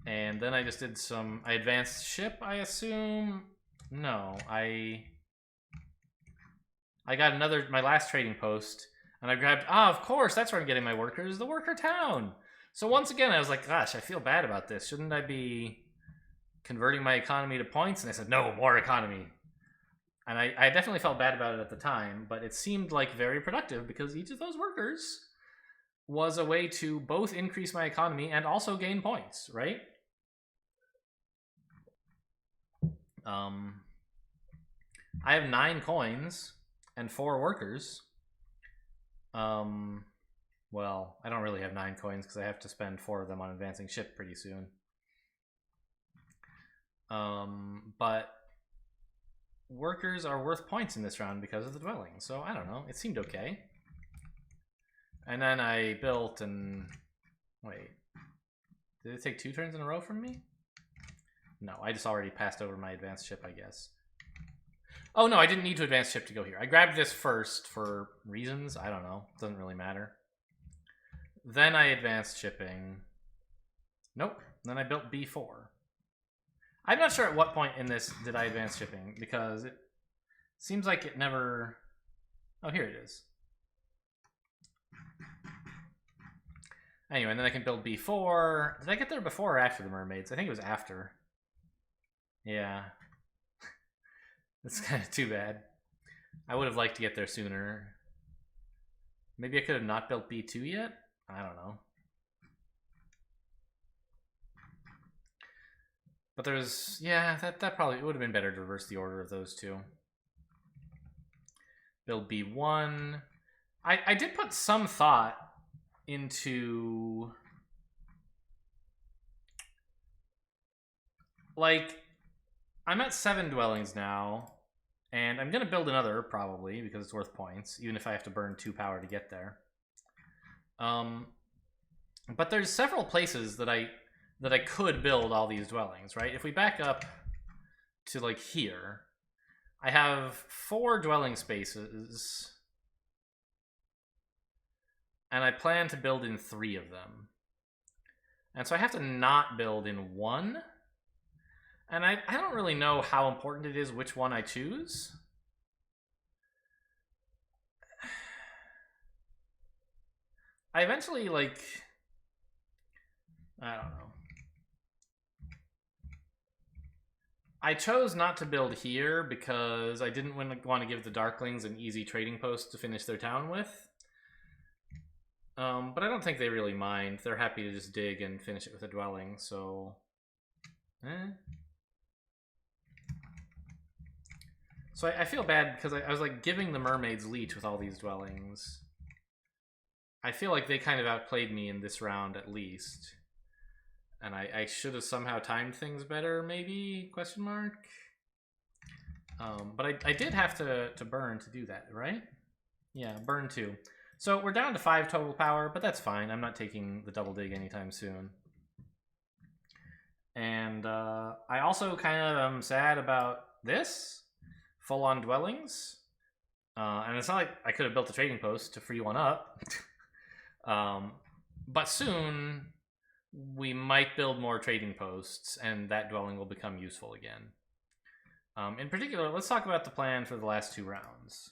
And then I just did I advanced ship, I assume? No, I got my last trading post, and I grabbed, of course, that's where I'm getting my workers, the worker town. So once again, I was like, gosh, I feel bad about this. Shouldn't I be converting my economy to points? And I said, no, more economy. And I definitely felt bad about it at the time, but it seemed like very productive because each of those workers was a way to both increase my economy and also gain points, right? I have 9 coins and 4 workers. Well, I don't really have 9 coins because I have to spend 4 of them on advancing ship pretty soon. But workers are worth points in this round because of the dwelling, so I don't know, it seemed okay. And then I built and... wait. Did it take 2 turns in a row from me? No, I just already passed over my advanced ship, I guess. Oh no, I didn't need to advance ship to go here. I grabbed this first for reasons, I don't know, doesn't really matter. Then I advanced shipping. Nope, then I built B4. I'm not sure at what point in this did I advance shipping, because it seems like it never... oh, here it is. Anyway, and then I can build B4. Did I get there before or after the mermaids? I think it was after. Yeah. That's kind of too bad. I would have liked to get there sooner. Maybe I could have not built B2 yet? I don't know. But there's... yeah, that probably... it would have been better to reverse the order of those two. Build B1. I did put some thought into... like, I'm at 7 dwellings now, and I'm going to build another, probably, because it's worth points, even if I have to burn 2 power to get there. But there's several places that I could build all these dwellings, right? If we back up to, like, here, I have 4 dwelling spaces, and I plan to build in 3 of them. And so I have to not build in 1. And I don't really know how important it is which one I choose. I eventually, like... I don't know. I chose not to build here because I didn't want to give the Darklings an easy trading post to finish their town with. But I don't think they really mind. They're happy to just dig and finish it with a dwelling, so... So So I feel bad because I was like giving the Mermaids leech with all these dwellings. I feel like they kind of outplayed me in this round at least. And I should have somehow timed things better, maybe? Question mark. But I did have to burn to do that, right? Yeah, burn 2. So we're down to 5 total power, but that's fine. I'm not taking the double dig anytime soon. And I also kind of am sad about this. Full-on dwellings. And it's not like I could have built a trading post to free one up. But soon we might build more trading posts, and that dwelling will become useful again. In particular, let's talk about the plan for the last 2 rounds.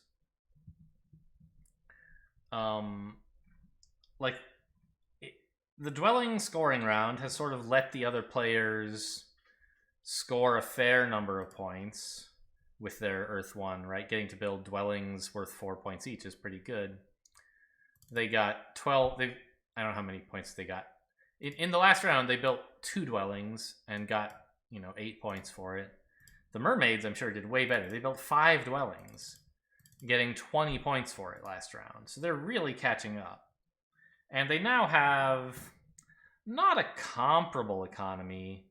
The dwelling scoring round has sort of let the other players score a fair number of points with their Earth 1, right? Getting to build dwellings worth 4 points each is pretty good. They got 12. I don't know how many points they got. In the last round, they built 2 dwellings and got 8 points for it. The Mermaids, I'm sure, did way better. They built 5 dwellings, getting 20 points for it last round. So they're really catching up. And they now have not a comparable economy,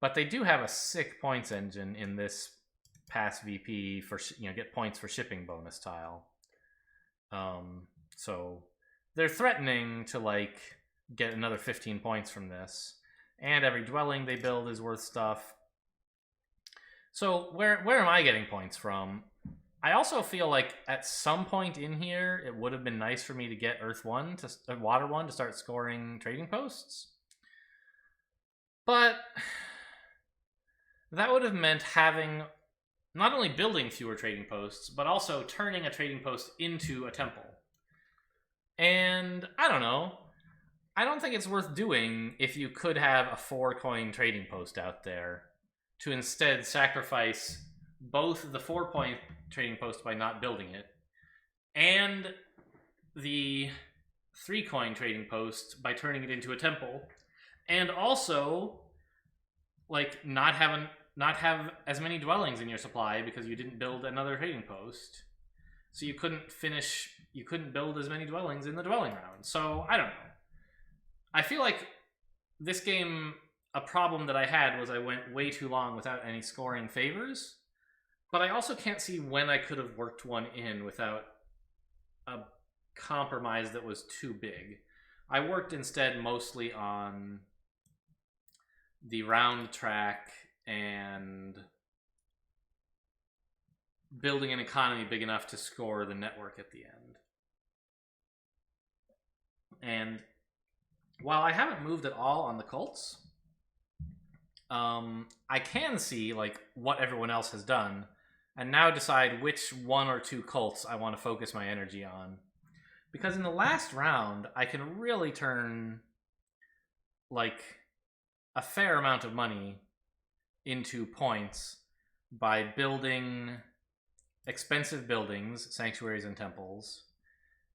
but they do have a sick points engine in this pass VP for get points for shipping bonus tile. So they're threatening to get another 15 points from this, and every dwelling they build is worth stuff. So where am I getting points from? I also feel like at some point in here, it would have been nice for me to get Water 1 to start scoring trading posts. But that would have meant having not only building fewer trading posts, but also turning a trading post into a temple. And I don't know. I don't think it's worth doing if you could have a 4-coin trading post out there to instead sacrifice both the 4-point trading post by not building it and the 3-coin trading post by turning it into a temple, and also not have as many dwellings in your supply because you didn't build another trading post. So you couldn't build as many dwellings in the dwelling round. So I don't know. I feel like this game, a problem that I had was I went way too long without any scoring favors. But I also can't see when I could have worked one in without a compromise that was too big. I worked instead mostly on the round track and building an economy big enough to score the network at the end. And while I haven't moved at all on the cults, I can see what everyone else has done and now decide which 1 or 2 cults I want to focus my energy on. Because in the last round, I can really turn a fair amount of money into points by building expensive buildings, sanctuaries and temples,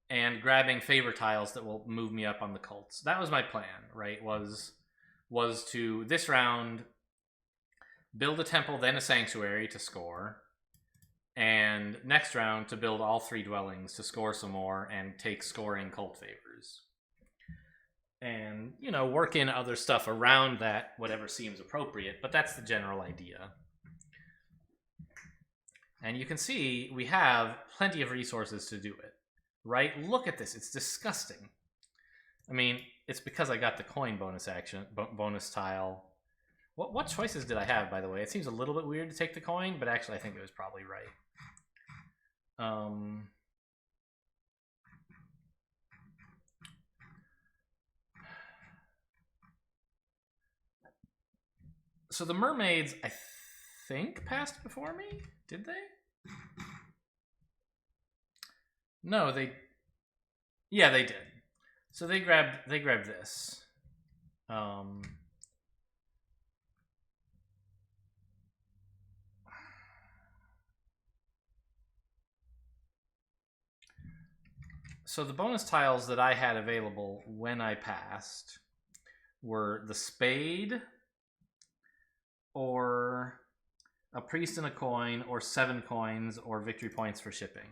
and grabbing favor tiles that will move me up on the cults. That was my plan, right? Was to, this round, build a temple, then a sanctuary to score, and next round to build all 3 dwellings to score some more and take scoring cult favors. And, work in other stuff around that, whatever seems appropriate, but that's the general idea. And you can see we have plenty of resources to do it, right? Look at this. It's disgusting. I mean, it's because I got the coin bonus tile. What choices did I have, by the way? It seems a little bit weird to take the coin, but actually I think it was probably right. So the Mermaids, I think, passed before me? Did they? No, they... Yeah, they did. So they grabbed this. So the bonus tiles that I had available when I passed were the spade or a priest and a coin, or 7 coins, or victory points for shipping.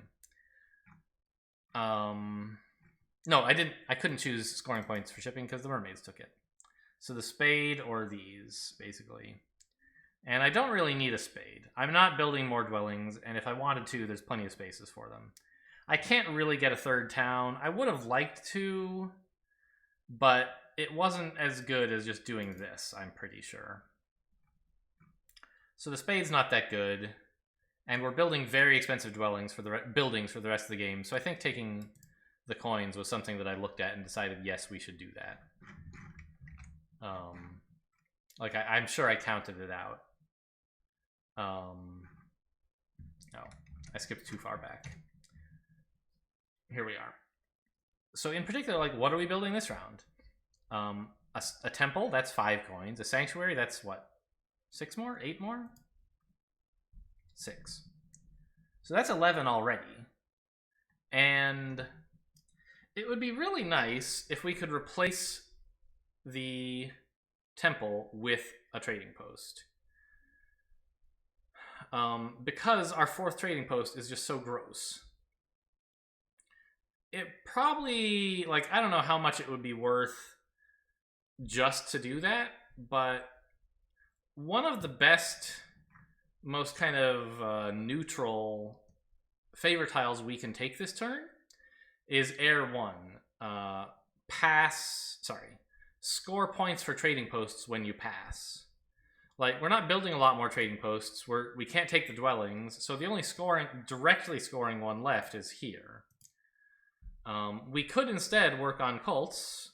No, I didn't. I couldn't choose scoring points for shipping because the mermaids took it. So the spade or these, basically. And I don't really need a spade. I'm not building more dwellings, and if I wanted to, there's plenty of spaces for them. I can't really get a 3rd town. I would have liked to, but it wasn't as good as just doing this, I'm pretty sure. So the spade's not that good, and we're building very expensive dwellings for the buildings for the rest of the game, so I think taking the coins was something that I looked at and decided, yes, we should do that. Like, I'm sure I counted it out. No, I skipped too far back. Here we are. So in particular, like, what are we building this round? A temple, that's 5 coins. A sanctuary, that's what? 6 more? 8 more? 6. So that's 11 already. And it would be really nice if we could replace the temple with a trading post. Because our 4th trading post is just so gross. It probably, like, I don't know how much it would be worth just to do that, but one of the best, most kind of neutral favor tiles we can take this turn is Air 1. Score points for trading posts when you pass. Like, we're not building a lot more trading posts. We can't take the dwellings, so the only directly scoring one left is here. We could instead work on cults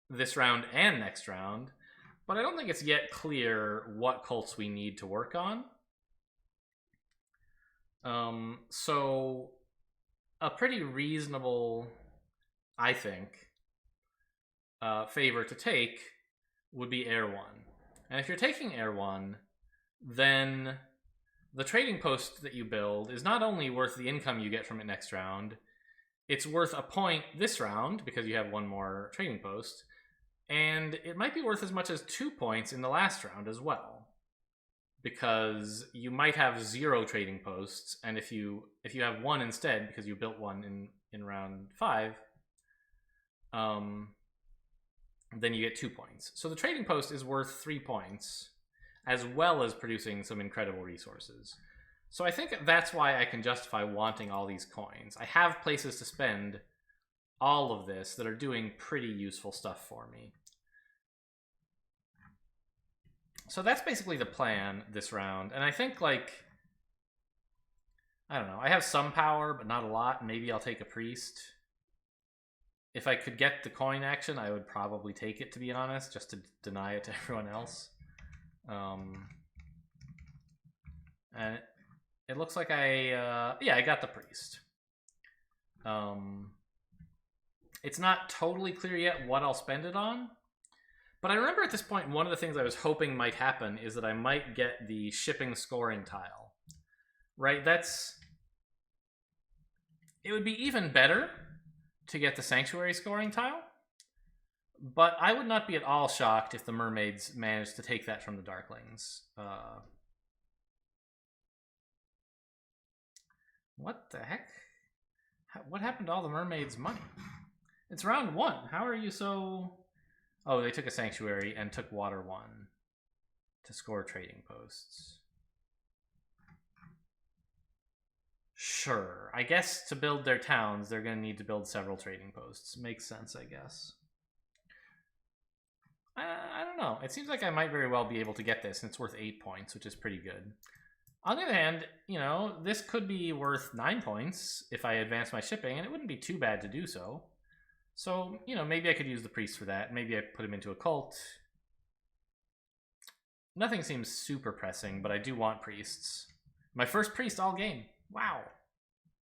this round and next round, but I don't think it's yet clear what cults we need to work on. So a pretty reasonable, I think, favor to take would be Air 1. And if you're taking Air 1, then the trading post that you build is not only worth the income you get from it next round, it's worth a point this round because you have 1 more trading post, and it might be worth as much as 2 points in the last round as well, because you might have 0 trading posts, and if you have 1 instead because you built 1 in round 5, then you get 2 points. So the trading post is worth 3 points, as well as producing some incredible resources. So I think that's why I can justify wanting all these coins. I have places to spend all of this that are doing pretty useful stuff for me. So that's basically the plan this round. And I think, like, I don't know, I have some power, but not a lot. Maybe I'll take a priest. If I could get the coin action, I would probably take it, to be honest, just to deny it to everyone else. And it looks like I got the priest. It's not totally clear yet what I'll spend it on, but I remember at this point, one of the things I was hoping might happen is that I might get the shipping scoring tile. Right? It would be even better to get the sanctuary scoring tile, but I would not be at all shocked if the mermaids managed to take that from the Darklings. What the heck? What happened to all the mermaids' money? It's round 1. How are you so... Oh, they took a sanctuary and took water 1 to score trading posts. Sure. I guess to build their towns, they're going to need to build several trading posts. Makes sense, I guess. I don't know. It seems like I might very well be able to get this, and it's worth 8 points, which is pretty good. On the other hand, you know, this could be worth 9 points if I advance my shipping, and it wouldn't be too bad to do so. So, you know, maybe I could use the priest for that. Maybe I put him into a cult. Nothing seems super pressing, but I do want priests. My first priest all game. Wow.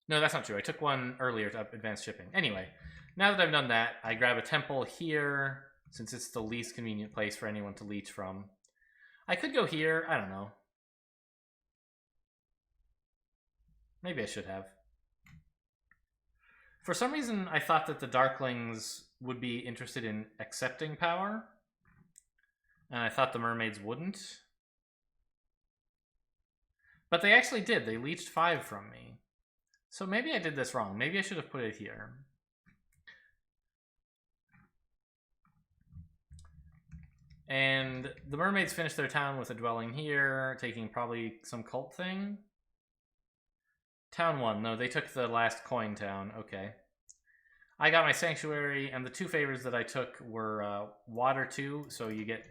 No, that's not true. I took one earlier to advance shipping. Anyway, now that I've done that, I grab a temple here, since it's the least convenient place for anyone to leech from. I could go here. I don't know. Maybe I should have. For some reason, I thought that the Darklings would be interested in accepting power, and I thought the mermaids wouldn't. But they actually did. They leached 5 from me. So maybe I did this wrong. Maybe I should have put it here. And the mermaids finished their town with a dwelling here, taking probably some cult thing. Town 1. No, they took the last coin town. Okay. I got my sanctuary, and the 2 favors that I took were water 2, so you get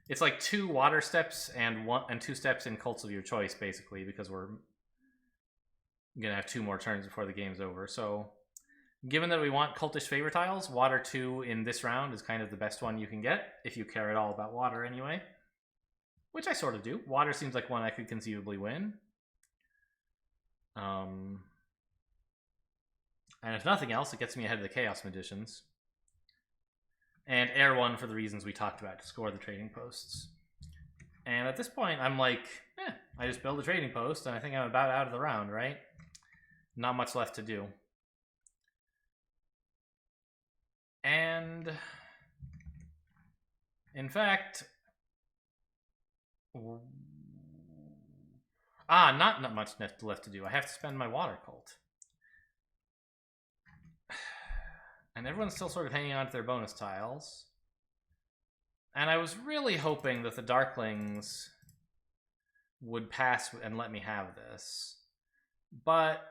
it's like 2 water steps and 2 steps in cults of your choice, basically, because we're gonna have 2 more turns before the game's over. So given that we want cultish favor tiles, water 2 in this round is kind of the best one you can get, if you care at all about water anyway. Which I sort of do. Water seems like one I could conceivably win. And if nothing else, it gets me ahead of the Chaos Magicians. And air 1 for the reasons we talked about, to score the trading posts. And at this point, I'm like, I just build a trading post, and I think I'm about out of the round, right? Not much left to do. And in fact, not much left to do. I have to spend my water cult. And everyone's still sort of hanging on to their bonus tiles. And I was really hoping that the Darklings would pass and let me have this. But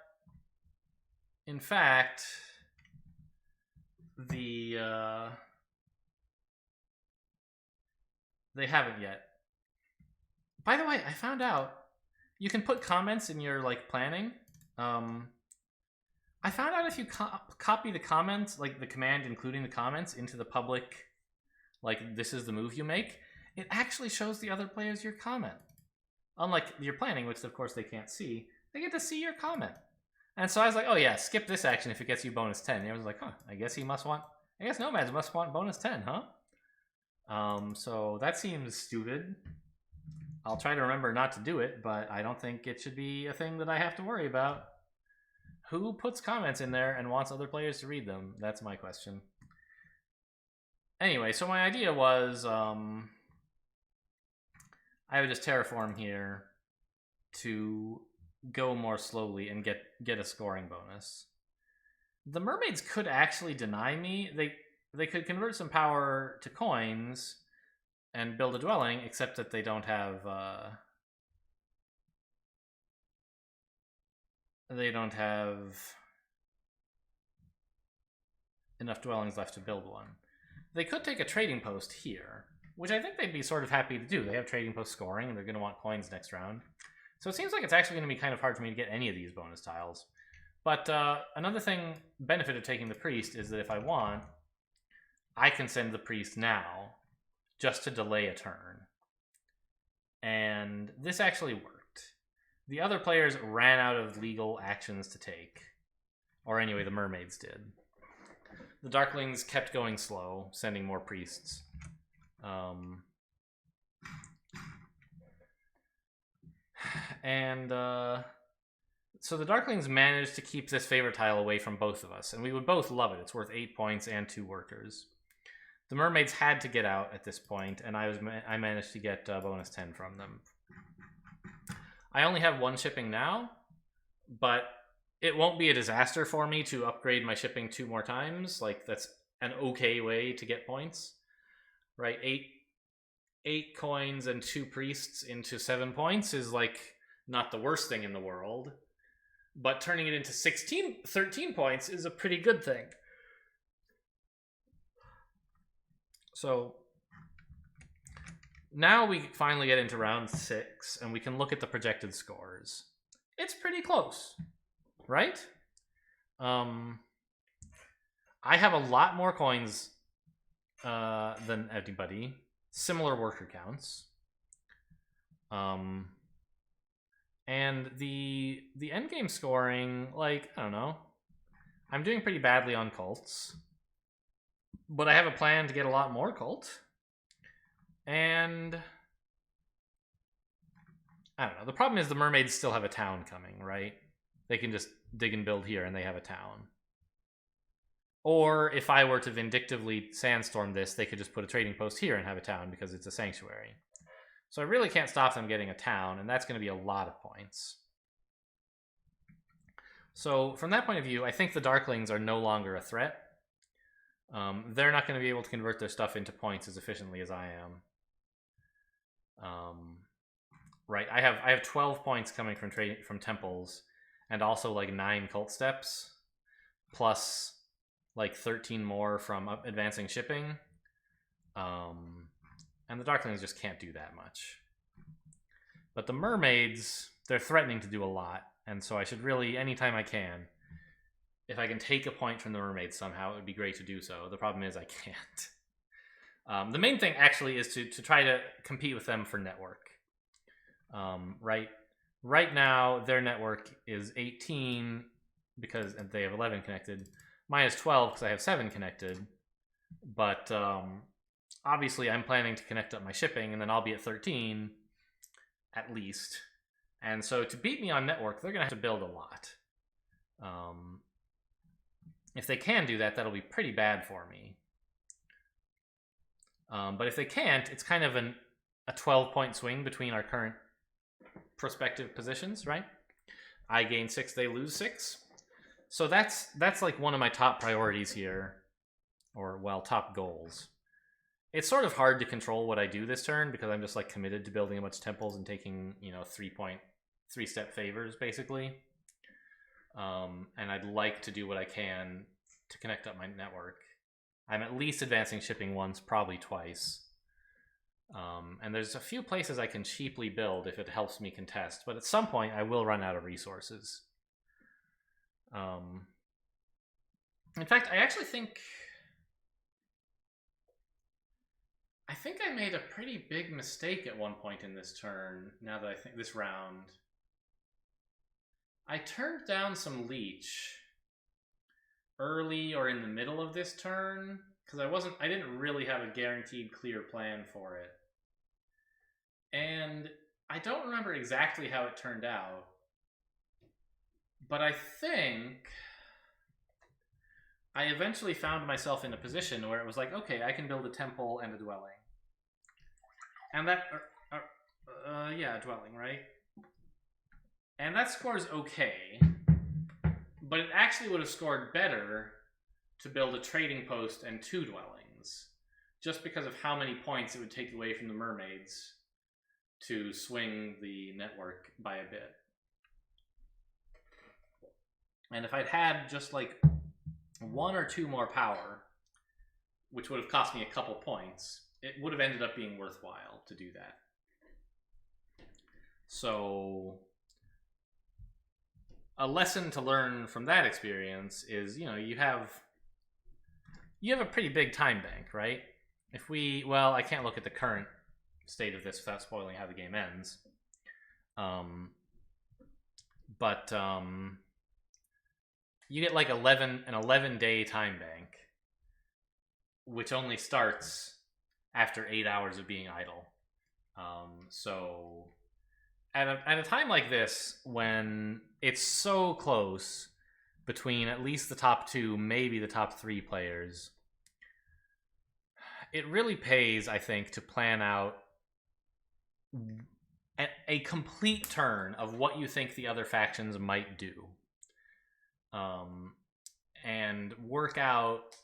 in fact, they haven't yet. By the way, I found out you can put comments in your planning. I found out if you copy the comments, like the command including the comments, into the public, this is the move you make, it actually shows the other players your comment. Unlike your planning, which of course they can't see, they get to see your comment. And so I was like, oh yeah, skip this action if it gets you bonus 10. And I was like, I guess Nomads must want bonus 10, huh? So that seems stupid. I'll try to remember not to do it, but I don't think it should be a thing that I have to worry about. Who puts comments in there and wants other players to read them? That's my question. Anyway, so my idea was I would just terraform here to go more slowly and get a scoring bonus. The mermaids could actually deny me. They could convert some power to coins and build a dwelling, except that they don't have enough dwellings left to build one. They could take a trading post here, which I think they'd be sort of happy to do. They have trading post scoring, and they're going to want coins next round. So it seems like it's actually going to be kind of hard for me to get any of these bonus tiles. But another benefit of taking the priest is that if I want, I can send the priest now, just to delay a turn. And this actually worked. The other players ran out of legal actions to take. Or anyway, the mermaids did. The Darklings kept going slow, sending more priests. So the Darklings managed to keep this favor tile away from both of us, and we would both love it. It's worth 8 points and 2 workers. The mermaids had to get out at this point, and I managed to get bonus 10 from them. I only have 1 shipping now, but it won't be a disaster for me to upgrade my shipping 2 more times. That's an okay way to get points, right? 8 coins and 2 priests into 7 points is not the worst thing in the world, but turning it into 13 points is a pretty good thing. So now we finally get into round 6, and we can look at the projected scores. It's pretty close, right? I have a lot more coins than anybody. Similar worker counts. And the endgame scoring, I don't know. I'm doing pretty badly on cults. But I have a plan to get a lot more cult. And I don't know. The problem is the mermaids still have a town coming, right? They can just dig and build here and they have a town. Or if I were to vindictively sandstorm this, they could just put a trading post here and have a town because it's a sanctuary. So I really can't stop them getting a town, and that's going to be a lot of points. So from that point of view, I think the Darklings are no longer a threat. They're not going to be able to convert their stuff into points as efficiently as I am. Right, I have 12 points coming from temples, and also like 9 cult steps, plus like 13 more from advancing shipping. And the Darklings just can't do that much. But the Mermaids, they're threatening to do a lot, and so I should really, anytime I can, if I can take a point from the Mermaids somehow, it would be great to do so. The problem is I can't. The main thing actually is to try to compete with them for network. Right now, their network is 18 because they have 11 connected. Mine is 12 because I have 7 connected. But obviously, I'm planning to connect up my shipping, and then I'll be at 13 at least. And so to beat me on network, they're going to have to build a lot. If they can do that, that'll be pretty bad for me. But if they can't, it's kind of a 12-point swing between our current prospective positions, right? I gain 6, they lose 6. So that's like one of my top priorities here, or well, top goals. It's sort of hard to control what I do this turn because I'm just like committed to building a bunch of temples and taking 3-step favors basically. And I'd like to do what I can to connect up my network. I'm at least advancing shipping once, probably twice. And there's a few places I can cheaply build if it helps me contest, but at some point I will run out of resources. In fact, I actually think I made a pretty big mistake at one point in this turn, now that I think this round. I turned down some leech early or in the middle of this turn because I didn't really have a guaranteed clear plan for it. And I don't remember exactly how it turned out, but I think I eventually found myself in a position where it was like, okay, I can build a temple and a dwelling. And that, yeah, dwelling, right? And that scores okay, but it actually would have scored better to build a trading post and 2 dwellings, just because of how many points it would take away from the Mermaids to swing the network by a bit. And if I'd had just like 1 or 2 more power, which would have cost me a couple points, it would have ended up being worthwhile to do that. So a lesson to learn from that experience is, you have a pretty big time bank, right? Well, I can't look at the current state of this without spoiling how the game ends. But you get like an 11-day time bank, which only starts after 8 hours of being idle. So at a time like this, when it's so close between at least the top 2, maybe the top 3 players, it really pays, I think, to plan out a complete turn of what you think the other factions might do. And work out,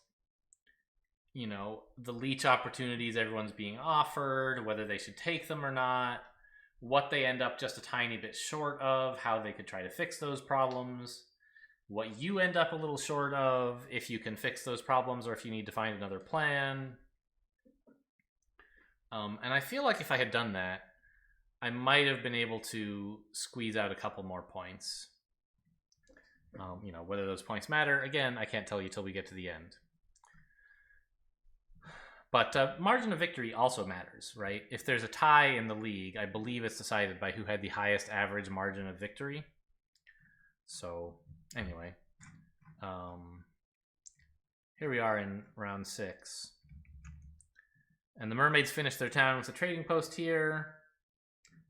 the leech opportunities everyone's being offered, whether they should take them or not, what they end up just a tiny bit short of, how they could try to fix those problems, what you end up a little short of, if you can fix those problems or if you need to find another plan. And I feel like if I had done that, I might have been able to squeeze out a couple more points. Whether those points matter, again, I can't tell you till we get to the end. But margin of victory also matters, right? If there's a tie in the league, I believe it's decided by who had the highest average margin of victory. So, anyway. Here we are in round 6. And the Mermaids finished their town with a trading post here.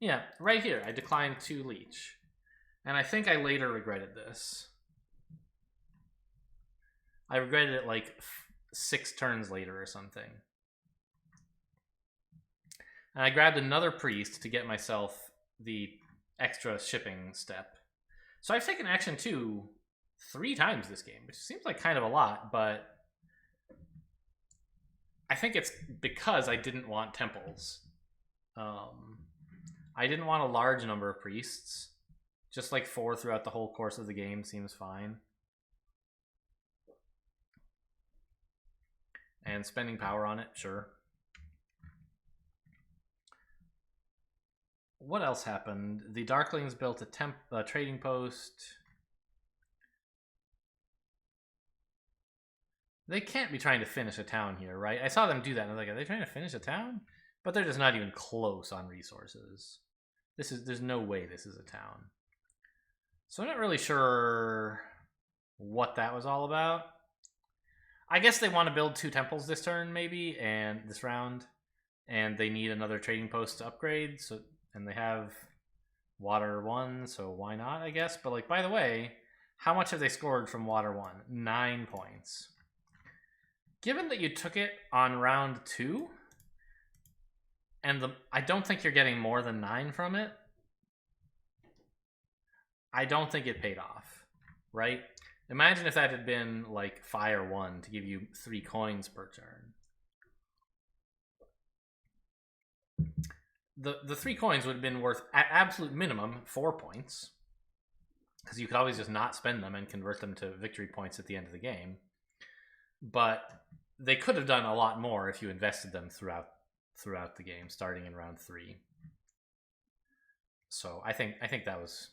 Yeah, right here. I declined 2 leech. And I think I later regretted this. I regretted it like 6 turns later or something. And I grabbed another priest to get myself the extra shipping step. So I've taken action 2 3 times this game, which seems like kind of a lot, but I think it's because I didn't want temples. I didn't want a large number of priests. Just like 4 throughout the whole course of the game seems fine. And spending power on it, sure. What else happened? The Darklings built a trading post. They can't be trying to finish a town here, right? I saw them do that, and I was like, are they trying to finish a town? But they're just not even close on resources. There's no way this is a town. So I'm not really sure what that was all about. I guess they want to build 2 temples this turn, maybe, and this round. And they need another trading post to upgrade, so and they have water 1, so why not, I guess? But like, by the way, how much have they scored from water 1? 9 points. Given that you took it on round 2, and I don't think you're getting more than 9 from it, I don't think it paid off, right? Imagine if that had been like Fire 1 to give you 3 coins per turn. The 3 coins would have been worth, at absolute minimum, 4 points. Because you could always just not spend them and convert them to victory points at the end of the game. But they could have done a lot more if you invested them throughout the game, starting in round 3. So I think that was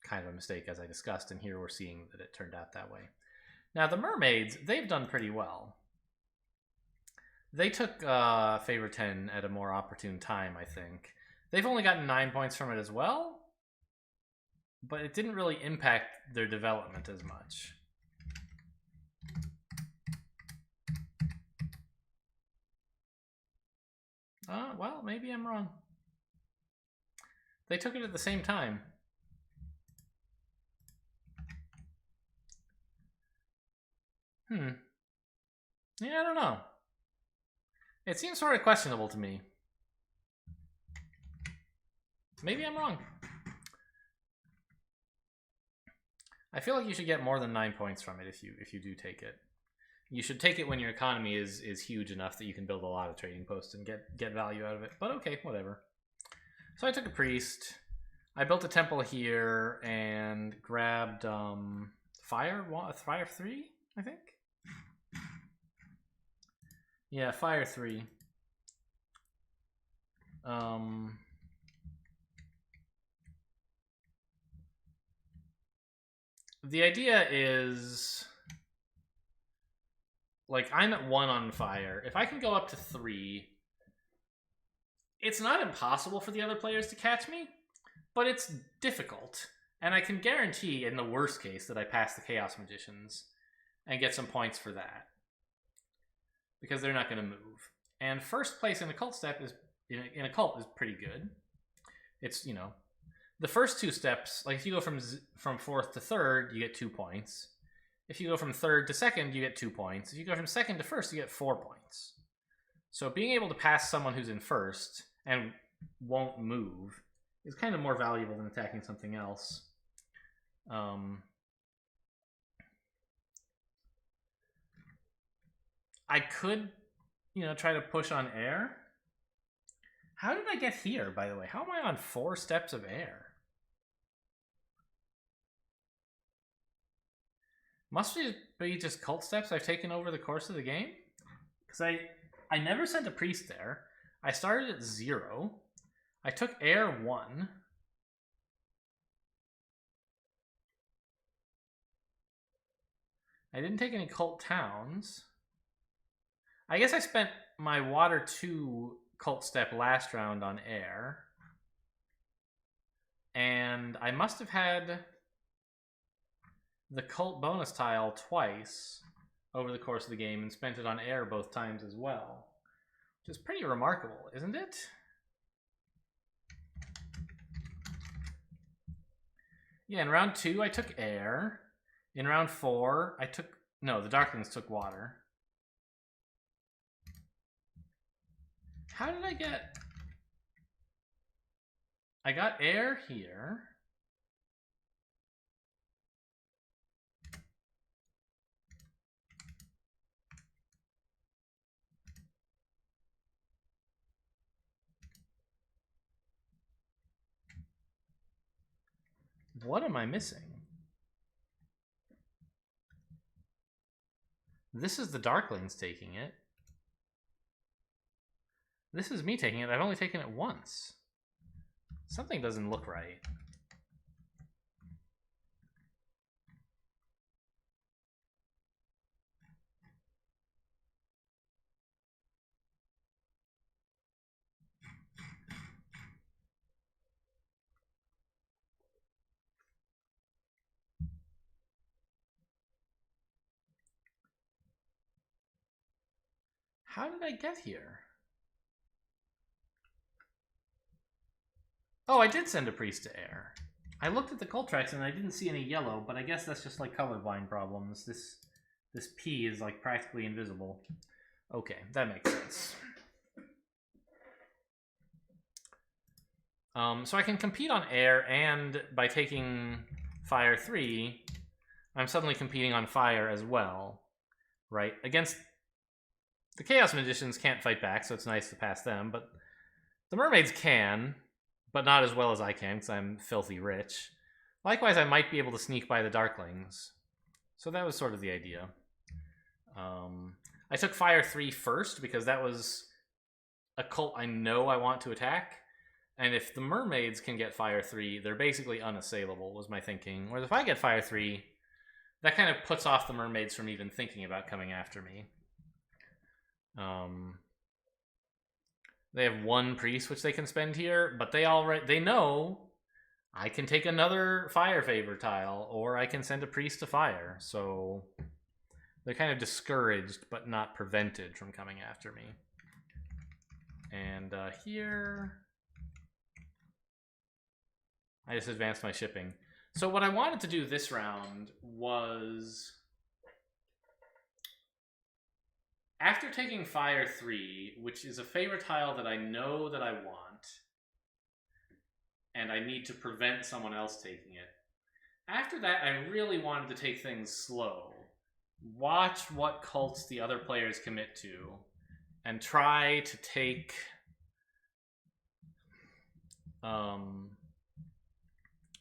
kind of a mistake, as I discussed, and here we're seeing that it turned out that way. Now the Mermaids, they've done pretty well. They took favor 10 at a more opportune time, I think. They've only gotten 9 points from it as well, but it didn't really impact their development as much. Well, maybe I'm wrong. They took it at the same time. Yeah, I don't know. It seems sort of questionable to me. Maybe I'm wrong. I feel like you should get more than 9 points from it if you do take it. You should take it when your economy is huge enough that you can build a lot of trading posts and get value out of it. But okay, whatever. So I took a priest. I built a temple here and grabbed Fire 3, I think. Yeah, Fire 3. The idea is, like, I'm at 1 on fire. If I can go up to 3, it's not impossible for the other players to catch me, but it's difficult. And I can guarantee, in the worst case, that I pass the Chaos Magicians and get some points for that, because they're not going to move. And first place in a cult step is in a cult is pretty good. It's, you know, the first 2 steps, like if you go from 4th to 3rd, you get 2 points. If you go from 3rd to 2nd, you get 2 points. If you go from 2nd to 1st, you get 4 points. So being able to pass someone who's in 1st and won't move is kind of more valuable than attacking something else. I could, try to push on air. How did I get here, by the way? How am I on 4 steps of air? Must be just cult steps I've taken over the course of the game? Because I never sent a priest there. I started at 0. I took air 1. I didn't take any cult towns. I guess I spent my water 2 cult step last round on air. And I must have had the cult bonus tile twice over the course of the game and spent it on air both times as well. Which is pretty remarkable, isn't it? Yeah, in round 2 I took air. In round 4 I took... No, the Darklings took water. How did I get I got air here. What am I missing? This is the Darklings taking it. This is me taking it. I've only taken it once. Something doesn't look right. How did I get here? Oh, I did send a priest to air. I looked at the cult tracks and I didn't see any yellow, but I guess that's just like colorblind problems. This P is like practically invisible. Okay, that makes sense. So I can compete on air, and by taking fire 3, I'm suddenly competing on fire as well, right? Against the Chaos Magicians can't fight back, so it's nice to pass them, but the Mermaids can, but not as well as I can, because I'm filthy rich. Likewise, I might be able to sneak by the Darklings. So that was sort of the idea. I took fire 3 first, because that was a cult I know I want to attack. And if the Mermaids can get fire 3, they're basically unassailable, was my thinking. Whereas if I get fire 3, that kind of puts off the Mermaids from even thinking about coming after me. They have 1 priest which they can spend here, but they know I can take another fire favor tile, or I can send a priest to fire. So they're kind of discouraged, but not prevented from coming after me. And here, I just advanced my shipping. So what I wanted to do this round was, after taking fire 3, which is a favor tile that I know that I want, and I need to prevent someone else taking it. After that, I really wanted to take things slow. Watch what cults the other players commit to, and try to take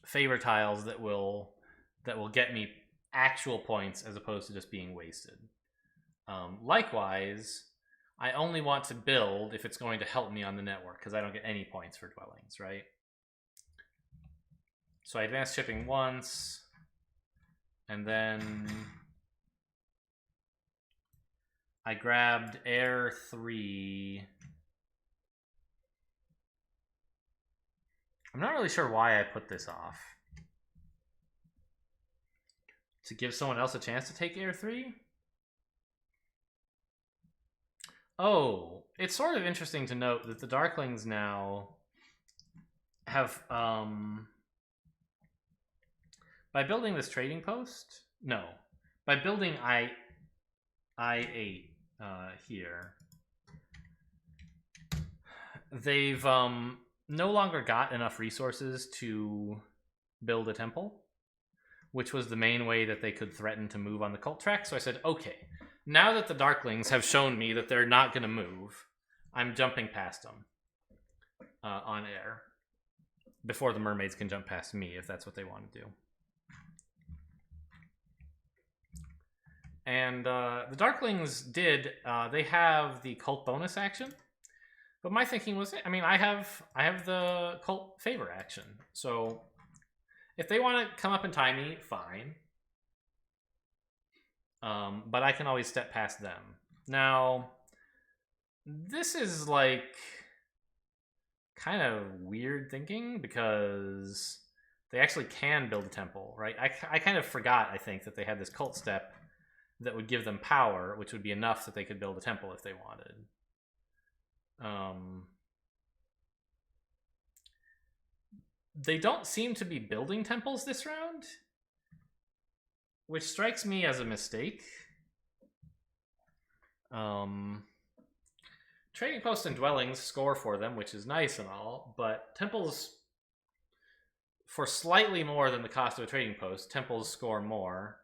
favor tiles that will get me actual points as opposed to just being wasted. Likewise, I only want to build if it's going to help me on the network, because I don't get any points for dwellings, right? So I advanced shipping once, and then I grabbed air 3. I'm not really sure why I put this off. To give someone else a chance to take air 3? Oh, it's sort of interesting to note that the Darklings now have, by building this trading post, no, by building I8 here, they've no longer got enough resources to build a temple, which was the main way that they could threaten to move on the cult track. So I said, okay, now that the Darklings have shown me that they're not going to move, I'm jumping past them on air before the Mermaids can jump past me, if that's what they want to do. And the Darklings did, they have the cult bonus action. But my thinking was, I mean, I have the cult favor action. So if they want to come up and tie me, fine. But I can always step past them. Now, this is like kind of weird thinking, because they actually can build a temple, right? I kind of forgot, I think, that they had this cult step that would give them power, which would be enough that they could build a temple if they wanted. They don't seem to be building temples this round, which strikes me as a mistake. Trading posts and dwellings score for them, which is nice and all, but temples for slightly more than the cost of a trading post, temples score more.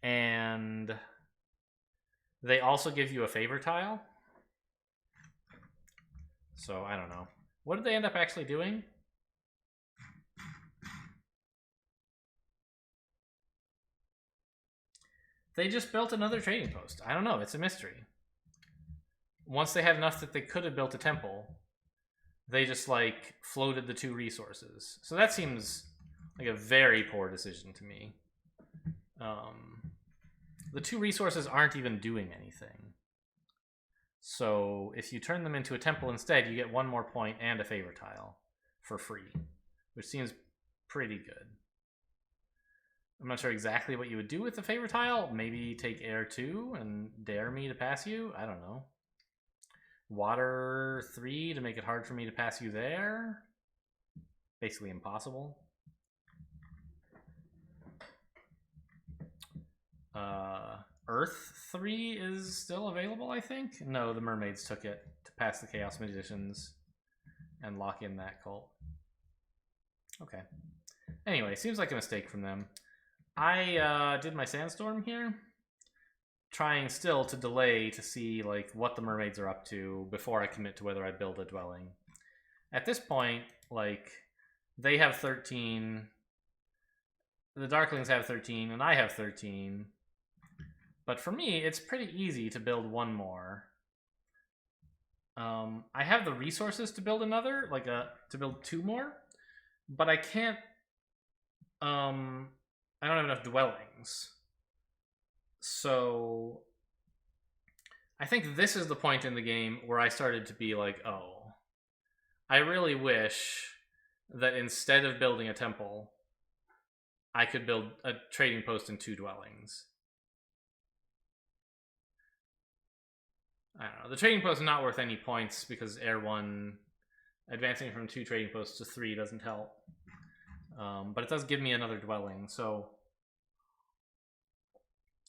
And they also give you a favor tile. So, I don't know. What did they end up actually doing? They just built another trading post. I don't know. It's a mystery. Once they had enough that they could have built a temple, they just, like, floated the 2 resources. So that seems like a very poor decision to me. The 2 resources aren't even doing anything. So if you turn them into a temple instead, you get 1 more point and a favor tile for free, which seems pretty good. I'm not sure exactly what you would do with the favor tile. Maybe take air 2 and dare me to pass you. I don't know. Water 3 to make it hard for me to pass you there. Basically impossible. Earth 3 is still available, I think? No, the Mermaids took it to pass the Chaos Magicians and lock in that cult. Okay. Anyway, seems like a mistake from them. I did my Sandstorm here, trying still to delay to see like what the Mermaids are up to before I commit to whether I build a dwelling. At this point, like, they have 13, the Darklings have 13, and I have 13. But for me, it's pretty easy to build 1 more. I have the resources to build another, like to build 2 more, but I can't. I don't have enough dwellings, so I think this is the point in the game where I started to be like, oh, I really wish that instead of building a temple, I could build a trading post and 2 dwellings. I don't know. The trading post is not worth any points because Air 1 advancing from 2 trading posts to 3 doesn't help. But it does give me another dwelling. So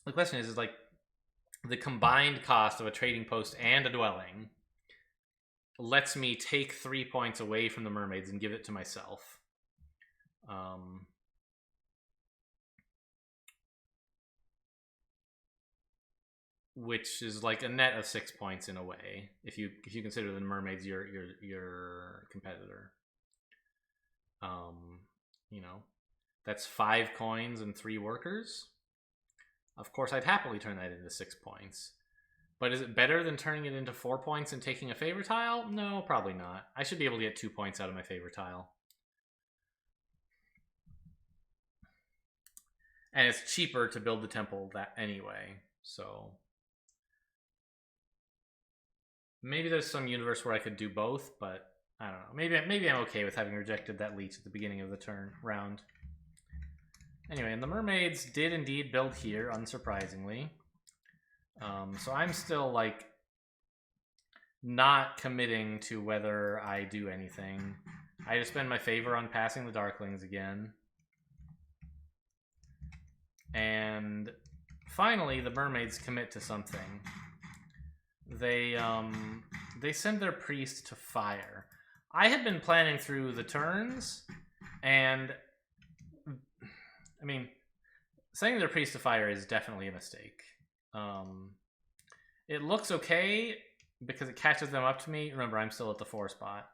the question is like the combined cost of a trading post and a dwelling lets me take 3 points away from the Mermaids and give it to myself. Which is like a net of 6 points in a way, if you consider the Mermaids your competitor. You know, that's 5 coins and 3 workers. Of course, I'd happily turn that into 6 points. But is it better than turning it into 4 points and taking a favor tile? No, probably not. I should be able to get 2 points out of my favor tile. And it's cheaper to build the temple that anyway, so maybe there's some universe where I could do both, but I don't know. Maybe I'm okay with having rejected that leech at the beginning of the round. Anyway, and the Mermaids did indeed build here, unsurprisingly. So I'm still, like, not committing to whether I do anything. I just spend my favor on passing the Darklings again. And finally, the Mermaids commit to something. They send their priest to fire. I had been planning through the turns, and I mean, sending their priest to fire is definitely a mistake. It looks okay because it catches them up to me. Remember, I'm still at the 4 spot.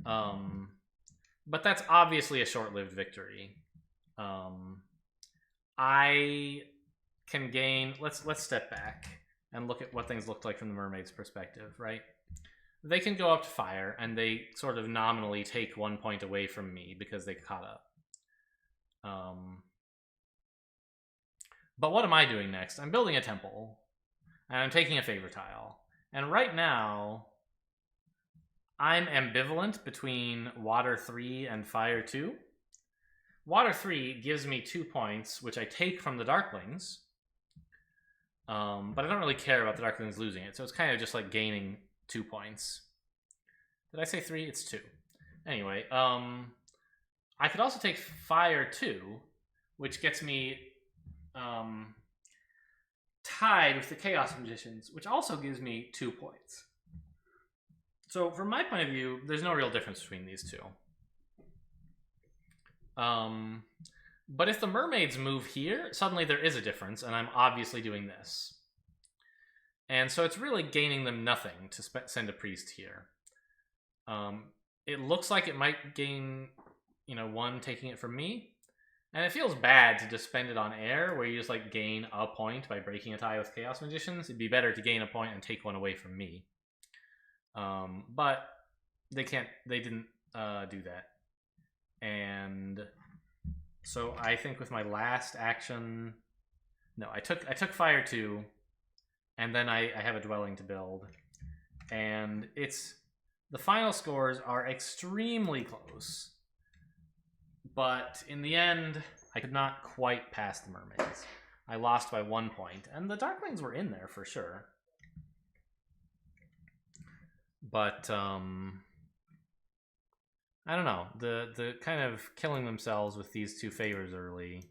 But that's obviously a short-lived victory. I can gain. Let's step back and look at what things looked like from the Mermaids' perspective, right? They can go up to fire, and they sort of nominally take 1 point away from me because they caught up. But what am I doing next? I'm building a temple, and I'm taking a favor tile. And right now, I'm ambivalent between Water 3 and Fire 2. Water 3 gives me 2 points, which I take from the Darklings. But I don't really care about the Darklings losing it, so it's kind of just like gaining 2 points. Did I say 3? It's 2. Anyway, I could also take Fire 2, which gets me tied with the Chaos Magicians, which also gives me 2 points. So from my point of view, there's no real difference between these two. But if the mermaids move here, suddenly there is a difference, and I'm obviously doing this. And so it's really gaining them nothing to send a priest here. It looks like it might gain, one taking it from me. And it feels bad to just spend it on air, where you just like gain a point by breaking a tie with Chaos Magicians. It'd be better to gain a point and take one away from me. But they didn't do that. And so I think with my last action, no, I took Fire 2, and then I have a Dwelling to build. And the final scores are extremely close. But in the end, I could not quite pass the Mermaids. I lost by 1 point, and the Darklings were in there for sure. But I don't know. The kind of killing themselves with these two favors early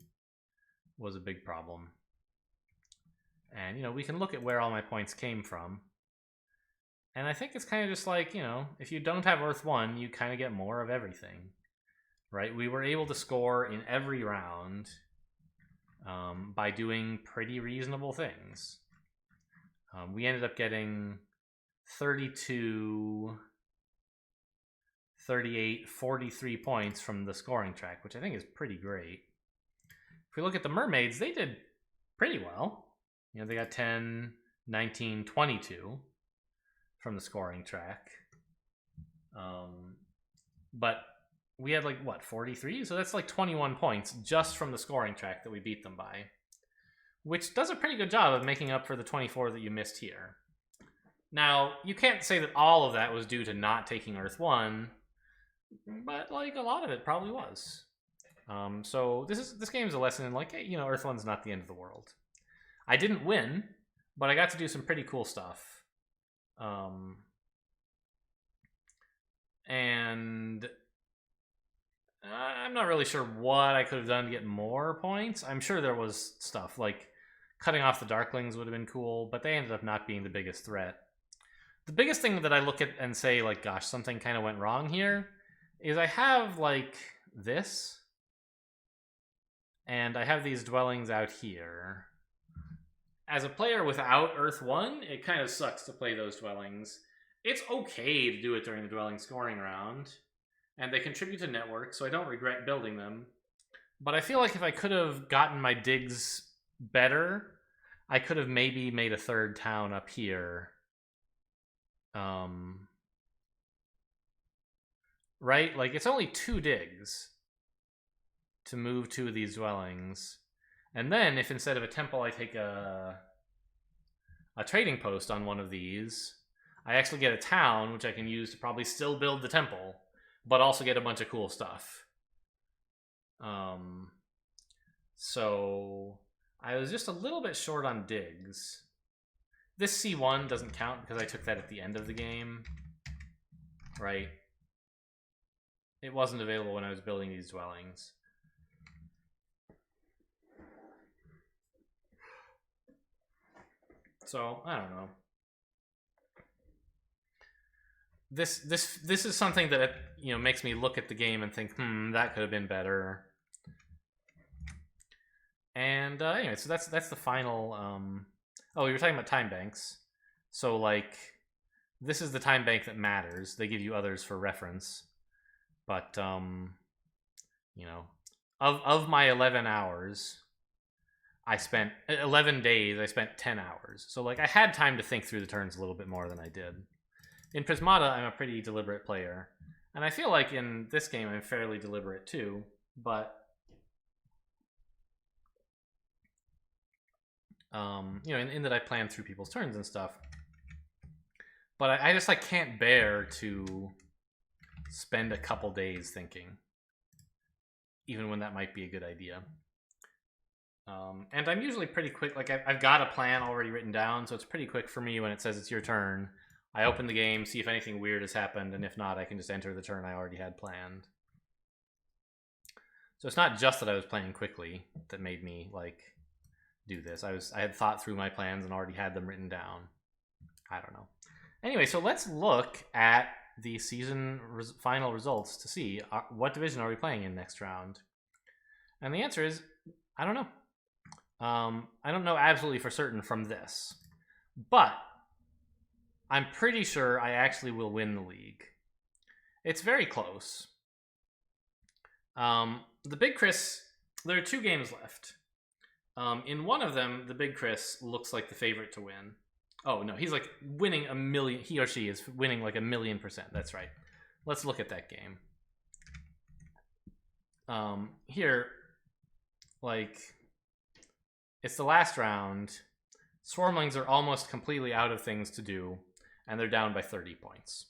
was a big problem. And we can look at where all my points came from. And I think it's kind of just like, if you don't have Earth 1, you kind of get more of everything. Right? We were able to score in every round by doing pretty reasonable things. We ended up getting 32, 38, 43 points from the scoring track, which I think is pretty great. If we look at the Mermaids, they did pretty well. They got 10, 19, 22 from the scoring track. But we had 43? So that's 21 points just from the scoring track that we beat them by, which does a pretty good job of making up for the 24 that you missed here. Now, you can't say that all of that was due to not taking Earth 1, but a lot of it probably was. So this game is a lesson in hey, Earth 1's not the end of the world. I didn't win, but I got to do some pretty cool stuff. And I'm not really sure what I could have done to get more points. I'm sure there was stuff like cutting off the Darklings would have been cool, but they ended up not being the biggest threat. The biggest thing that I look at and say, gosh, something kind of went wrong here, is I have, this, and I have these dwellings out here. As a player without Earth 1, it kind of sucks to play those dwellings. It's okay to do it during the dwelling scoring round, and they contribute to network, so I don't regret building them. But I feel like if I could have gotten my digs better, I could have maybe made a third town up here. Right? It's only 2 digs to move 2 of these dwellings. And then, if instead of a temple I take a trading post on one of these, I actually get a town, which I can use to probably still build the temple, but also get a bunch of cool stuff. So I was just a little bit short on digs. This C1 doesn't count because I took that at the end of the game, right? It wasn't available when I was building these dwellings. So, I don't know. This is something that makes me look at the game and think, that could have been better. And anyway, so that's the final. Oh, you were talking about time banks. So this is the time bank that matters. They give you others for reference, but of my 11 hours, I spent 11 days. I spent 10 hours. So I had time to think through the turns a little bit more than I did. In Prismata, I'm a pretty deliberate player. And I feel like in this game, I'm fairly deliberate too. But, in that I plan through people's turns and stuff. But I just can't bear to spend a couple days thinking. Even when that might be a good idea. And I'm usually pretty quick. I've got a plan already written down, so it's pretty quick for me when it says it's your turn. I open the game, see if anything weird has happened, and if not, I can just enter the turn I already had planned. So it's not just that I was playing quickly that made me do this. I had thought through my plans and already had them written down. I don't know. Anyway, so let's look at the season final results to see what division are we playing in next round. And the answer is, I don't know. I don't know absolutely for certain from this, but I'm pretty sure I actually will win the league. It's very close. The Big Chris, there are 2 games left. In one of them, the Big Chris looks like the favorite to win. Oh, no, he's like winning a million. He or she is winning like 1,000,000%. That's right. Let's look at that game. Here, like, it's the last round. Swarmlings are almost completely out of things to do, and they're down by 30 points.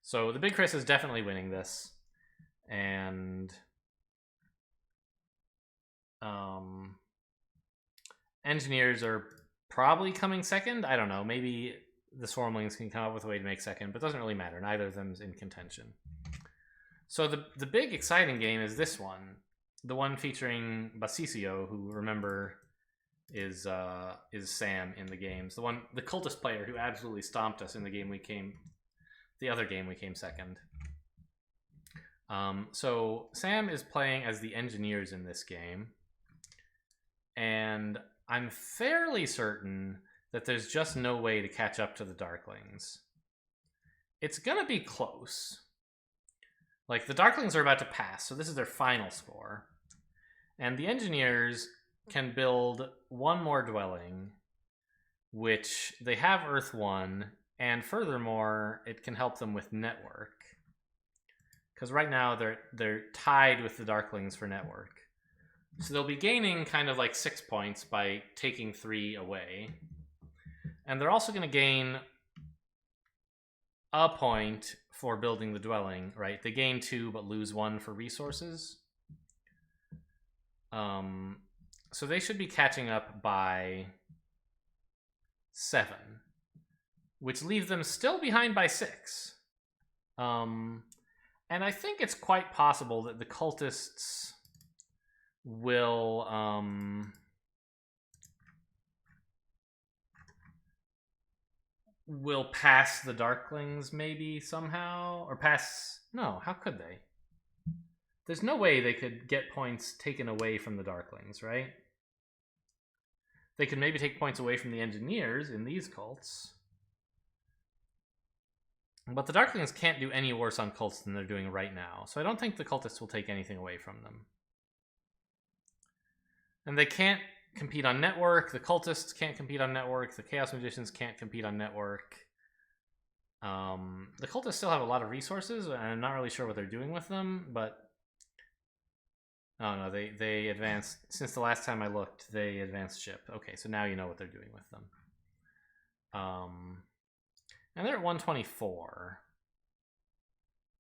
So the Big Chris is definitely winning this. And engineers are probably coming second. I don't know. Maybe the Swarmlings can come up with a way to make second, but it doesn't really matter. Neither of them is in contention. So the big exciting game is this one, the one featuring Basisio, who, remember, is Sam in the games. The cultist player who absolutely stomped us in the other game we came second. So Sam is playing as the engineers in this game, and I'm fairly certain that there's just no way to catch up to the Darklings. It's gonna be close. Like, the Darklings are about to pass, so this is their final score. And the engineers can build 1 more dwelling, which they have Earth 1, and furthermore, it can help them with network. Because right now they're tied with the Darklings for network. So they'll be gaining kind of like 6 points by taking 3 away. And they're also going to gain a point for building the dwelling, right? They gain 2 but lose 1 for resources. So they should be catching up by 7, which leaves them still behind by 6. And I think it's quite possible that the cultists will pass the Darklings maybe somehow, or pass. No, how could they? There's no way they could get points taken away from the Darklings, right? They could maybe take points away from the engineers in these cults. But the Darklings can't do any worse on cults than they're doing right now, so I don't think the cultists will take anything away from them. And they can't compete on network. The cultists can't compete on network. The Chaos Magicians can't compete on network. The cultists still have a lot of resources, and I'm not really sure what they're doing with them, but... Oh no, they advanced... Since the last time I looked, they advanced ship. Okay, so now you know what they're doing with them. And they're at 124.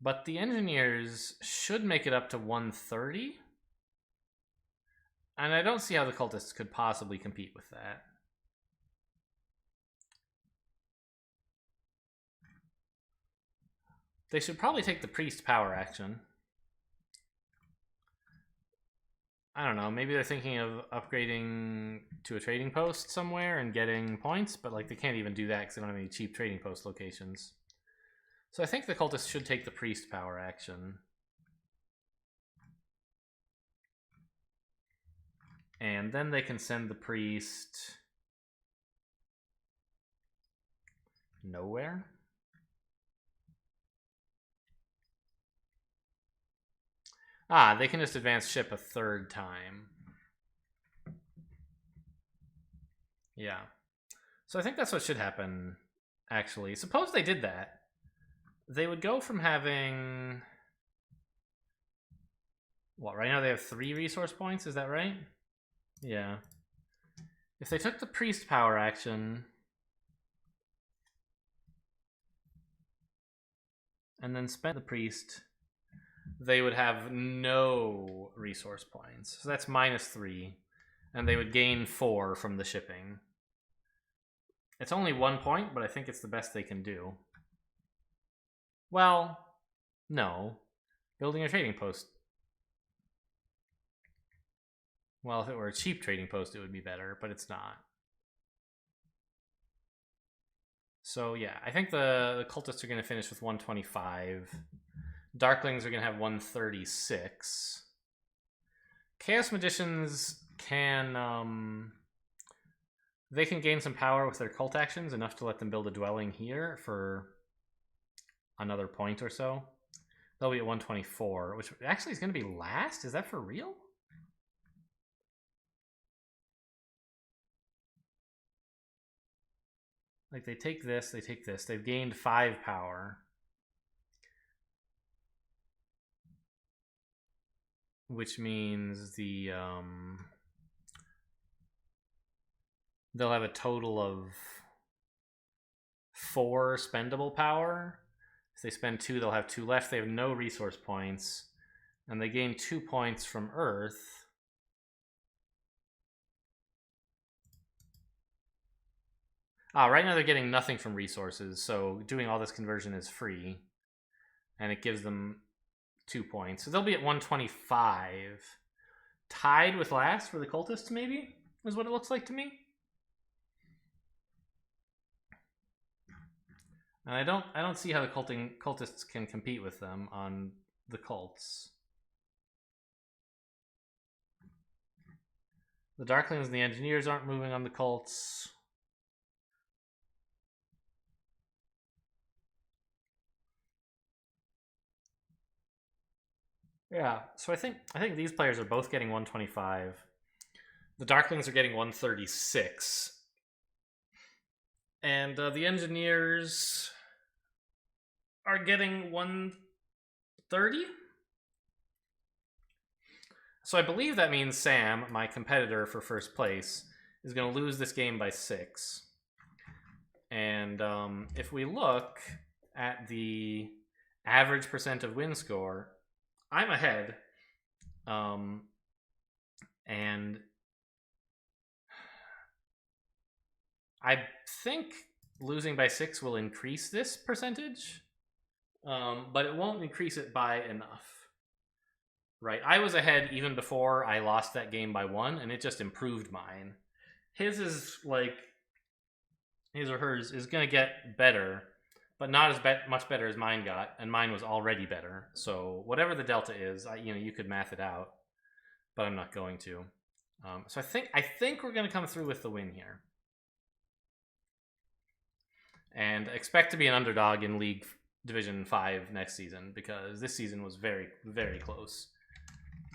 But the engineers should make it up to 130. And I don't see how the cultists could possibly compete with that. They should probably take the priest power action. I don't know, maybe they're thinking of upgrading to a trading post somewhere and getting points, but like they can't even do that because they don't have any cheap trading post locations. So I think the cultists should take the priest power action. And then they can send the priest nowhere. Ah, they can just advance ship a 3rd time. Yeah. So I think that's what should happen, actually. Suppose they did that. They would go from having... What, right now they have 3 resource points, is that right? Yeah. If they took the priest power action... and then spent the priest... they would have no resource points. So that's -3. And they would gain 4 from the shipping. It's only 1 point, but I think it's the best they can do. Well, no. Building a trading post. Well, if it were a cheap trading post, it would be better, but it's not. So yeah, I think the cultists are going to finish with 125. Darklings are going to have 136. Chaos Magicians can they can gain some power with their cult actions, enough to let them build a dwelling here for another point or so. They'll be at 124, which actually is going to be last. Is that for real? Like, they take this, they take this. They've gained 5 power. Which means they'll have a total of 4 spendable power. If they spend 2, they'll have 2 left. They have no resource points. And they gain 2 points from Earth. Right now they're getting nothing from resources, so doing all this conversion is free. And it gives them 2 points. So they'll be at 125. Tied with last for the cultists, maybe, is what it looks like to me. And I don't see how the cultists can compete with them on the cults. The Darklings and the Engineers aren't moving on the cults. Yeah, so I think these players are both getting 125. The Darklings are getting 136. And the Engineers are getting 130? So I believe that means Sam, my competitor for first place, is going to lose this game by 6. And if we look at the average percent of win score, I'm ahead. And I think losing by 6 will increase this percentage, but it won't increase it by enough. Right, I was ahead even before I lost that game by 1, and it just improved mine. His is like, his or hers is going to get better, but not as much better as mine got, and mine was already better. So whatever the delta is, you could math it out, but I'm not going to. So I think we're going to come through with the win here, and expect to be an underdog in League Division 5 next season, because this season was very, very close.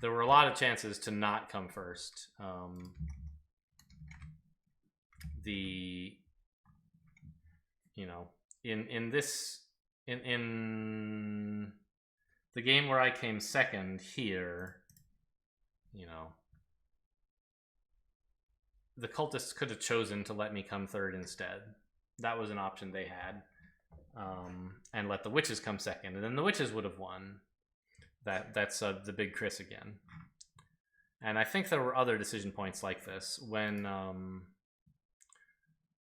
There were a lot of chances to not come first. In the game where I came second here, the cultists could have chosen to let me come third instead. That was an option they had, and let the witches come second, and then the witches would have won. That's the big Chris again. And I think there were other decision points like this when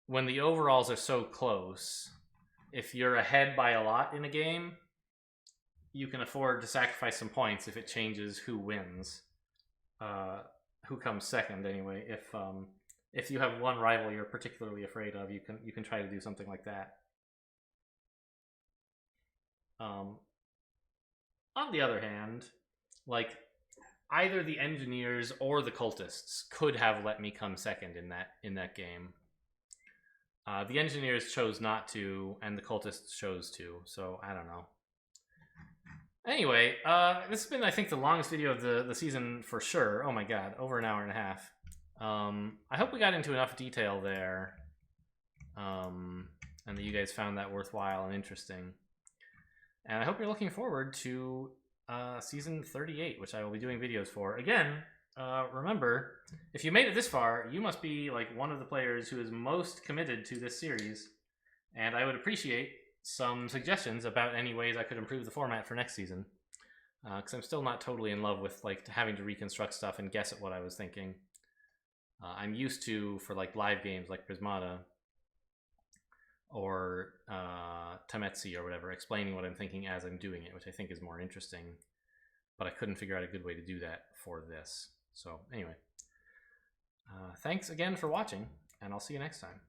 the overalls are so close. If you're ahead by a lot in a game, you can afford to sacrifice some points if it changes who wins, who comes second. Anyway, if you have one rival you're particularly afraid of, you can try to do something like that. On the other hand, like, either the Engineers or the cultists could have let me come second in that game. The Engineers chose not to, and the cultists chose to, so I don't know. Anyway, this has been, I think, the longest video of the season for sure. Oh my god, over an hour and a half. I hope we got into enough detail there, and that you guys found that worthwhile and interesting. And I hope you're looking forward to season 38, which I will be doing videos for. Again, remember, if you made it this far, you must be like one of the players who is most committed to this series, and I would appreciate some suggestions about any ways I could improve the format for next season, because I'm still not totally in love with like having to reconstruct stuff and guess at what I was thinking. I'm used to, for like live games like Prismata or Tametsi or whatever, explaining what I'm thinking as I'm doing it, which I think is more interesting, but I couldn't figure out a good way to do that for this. So anyway, thanks again for watching, and I'll see you next time.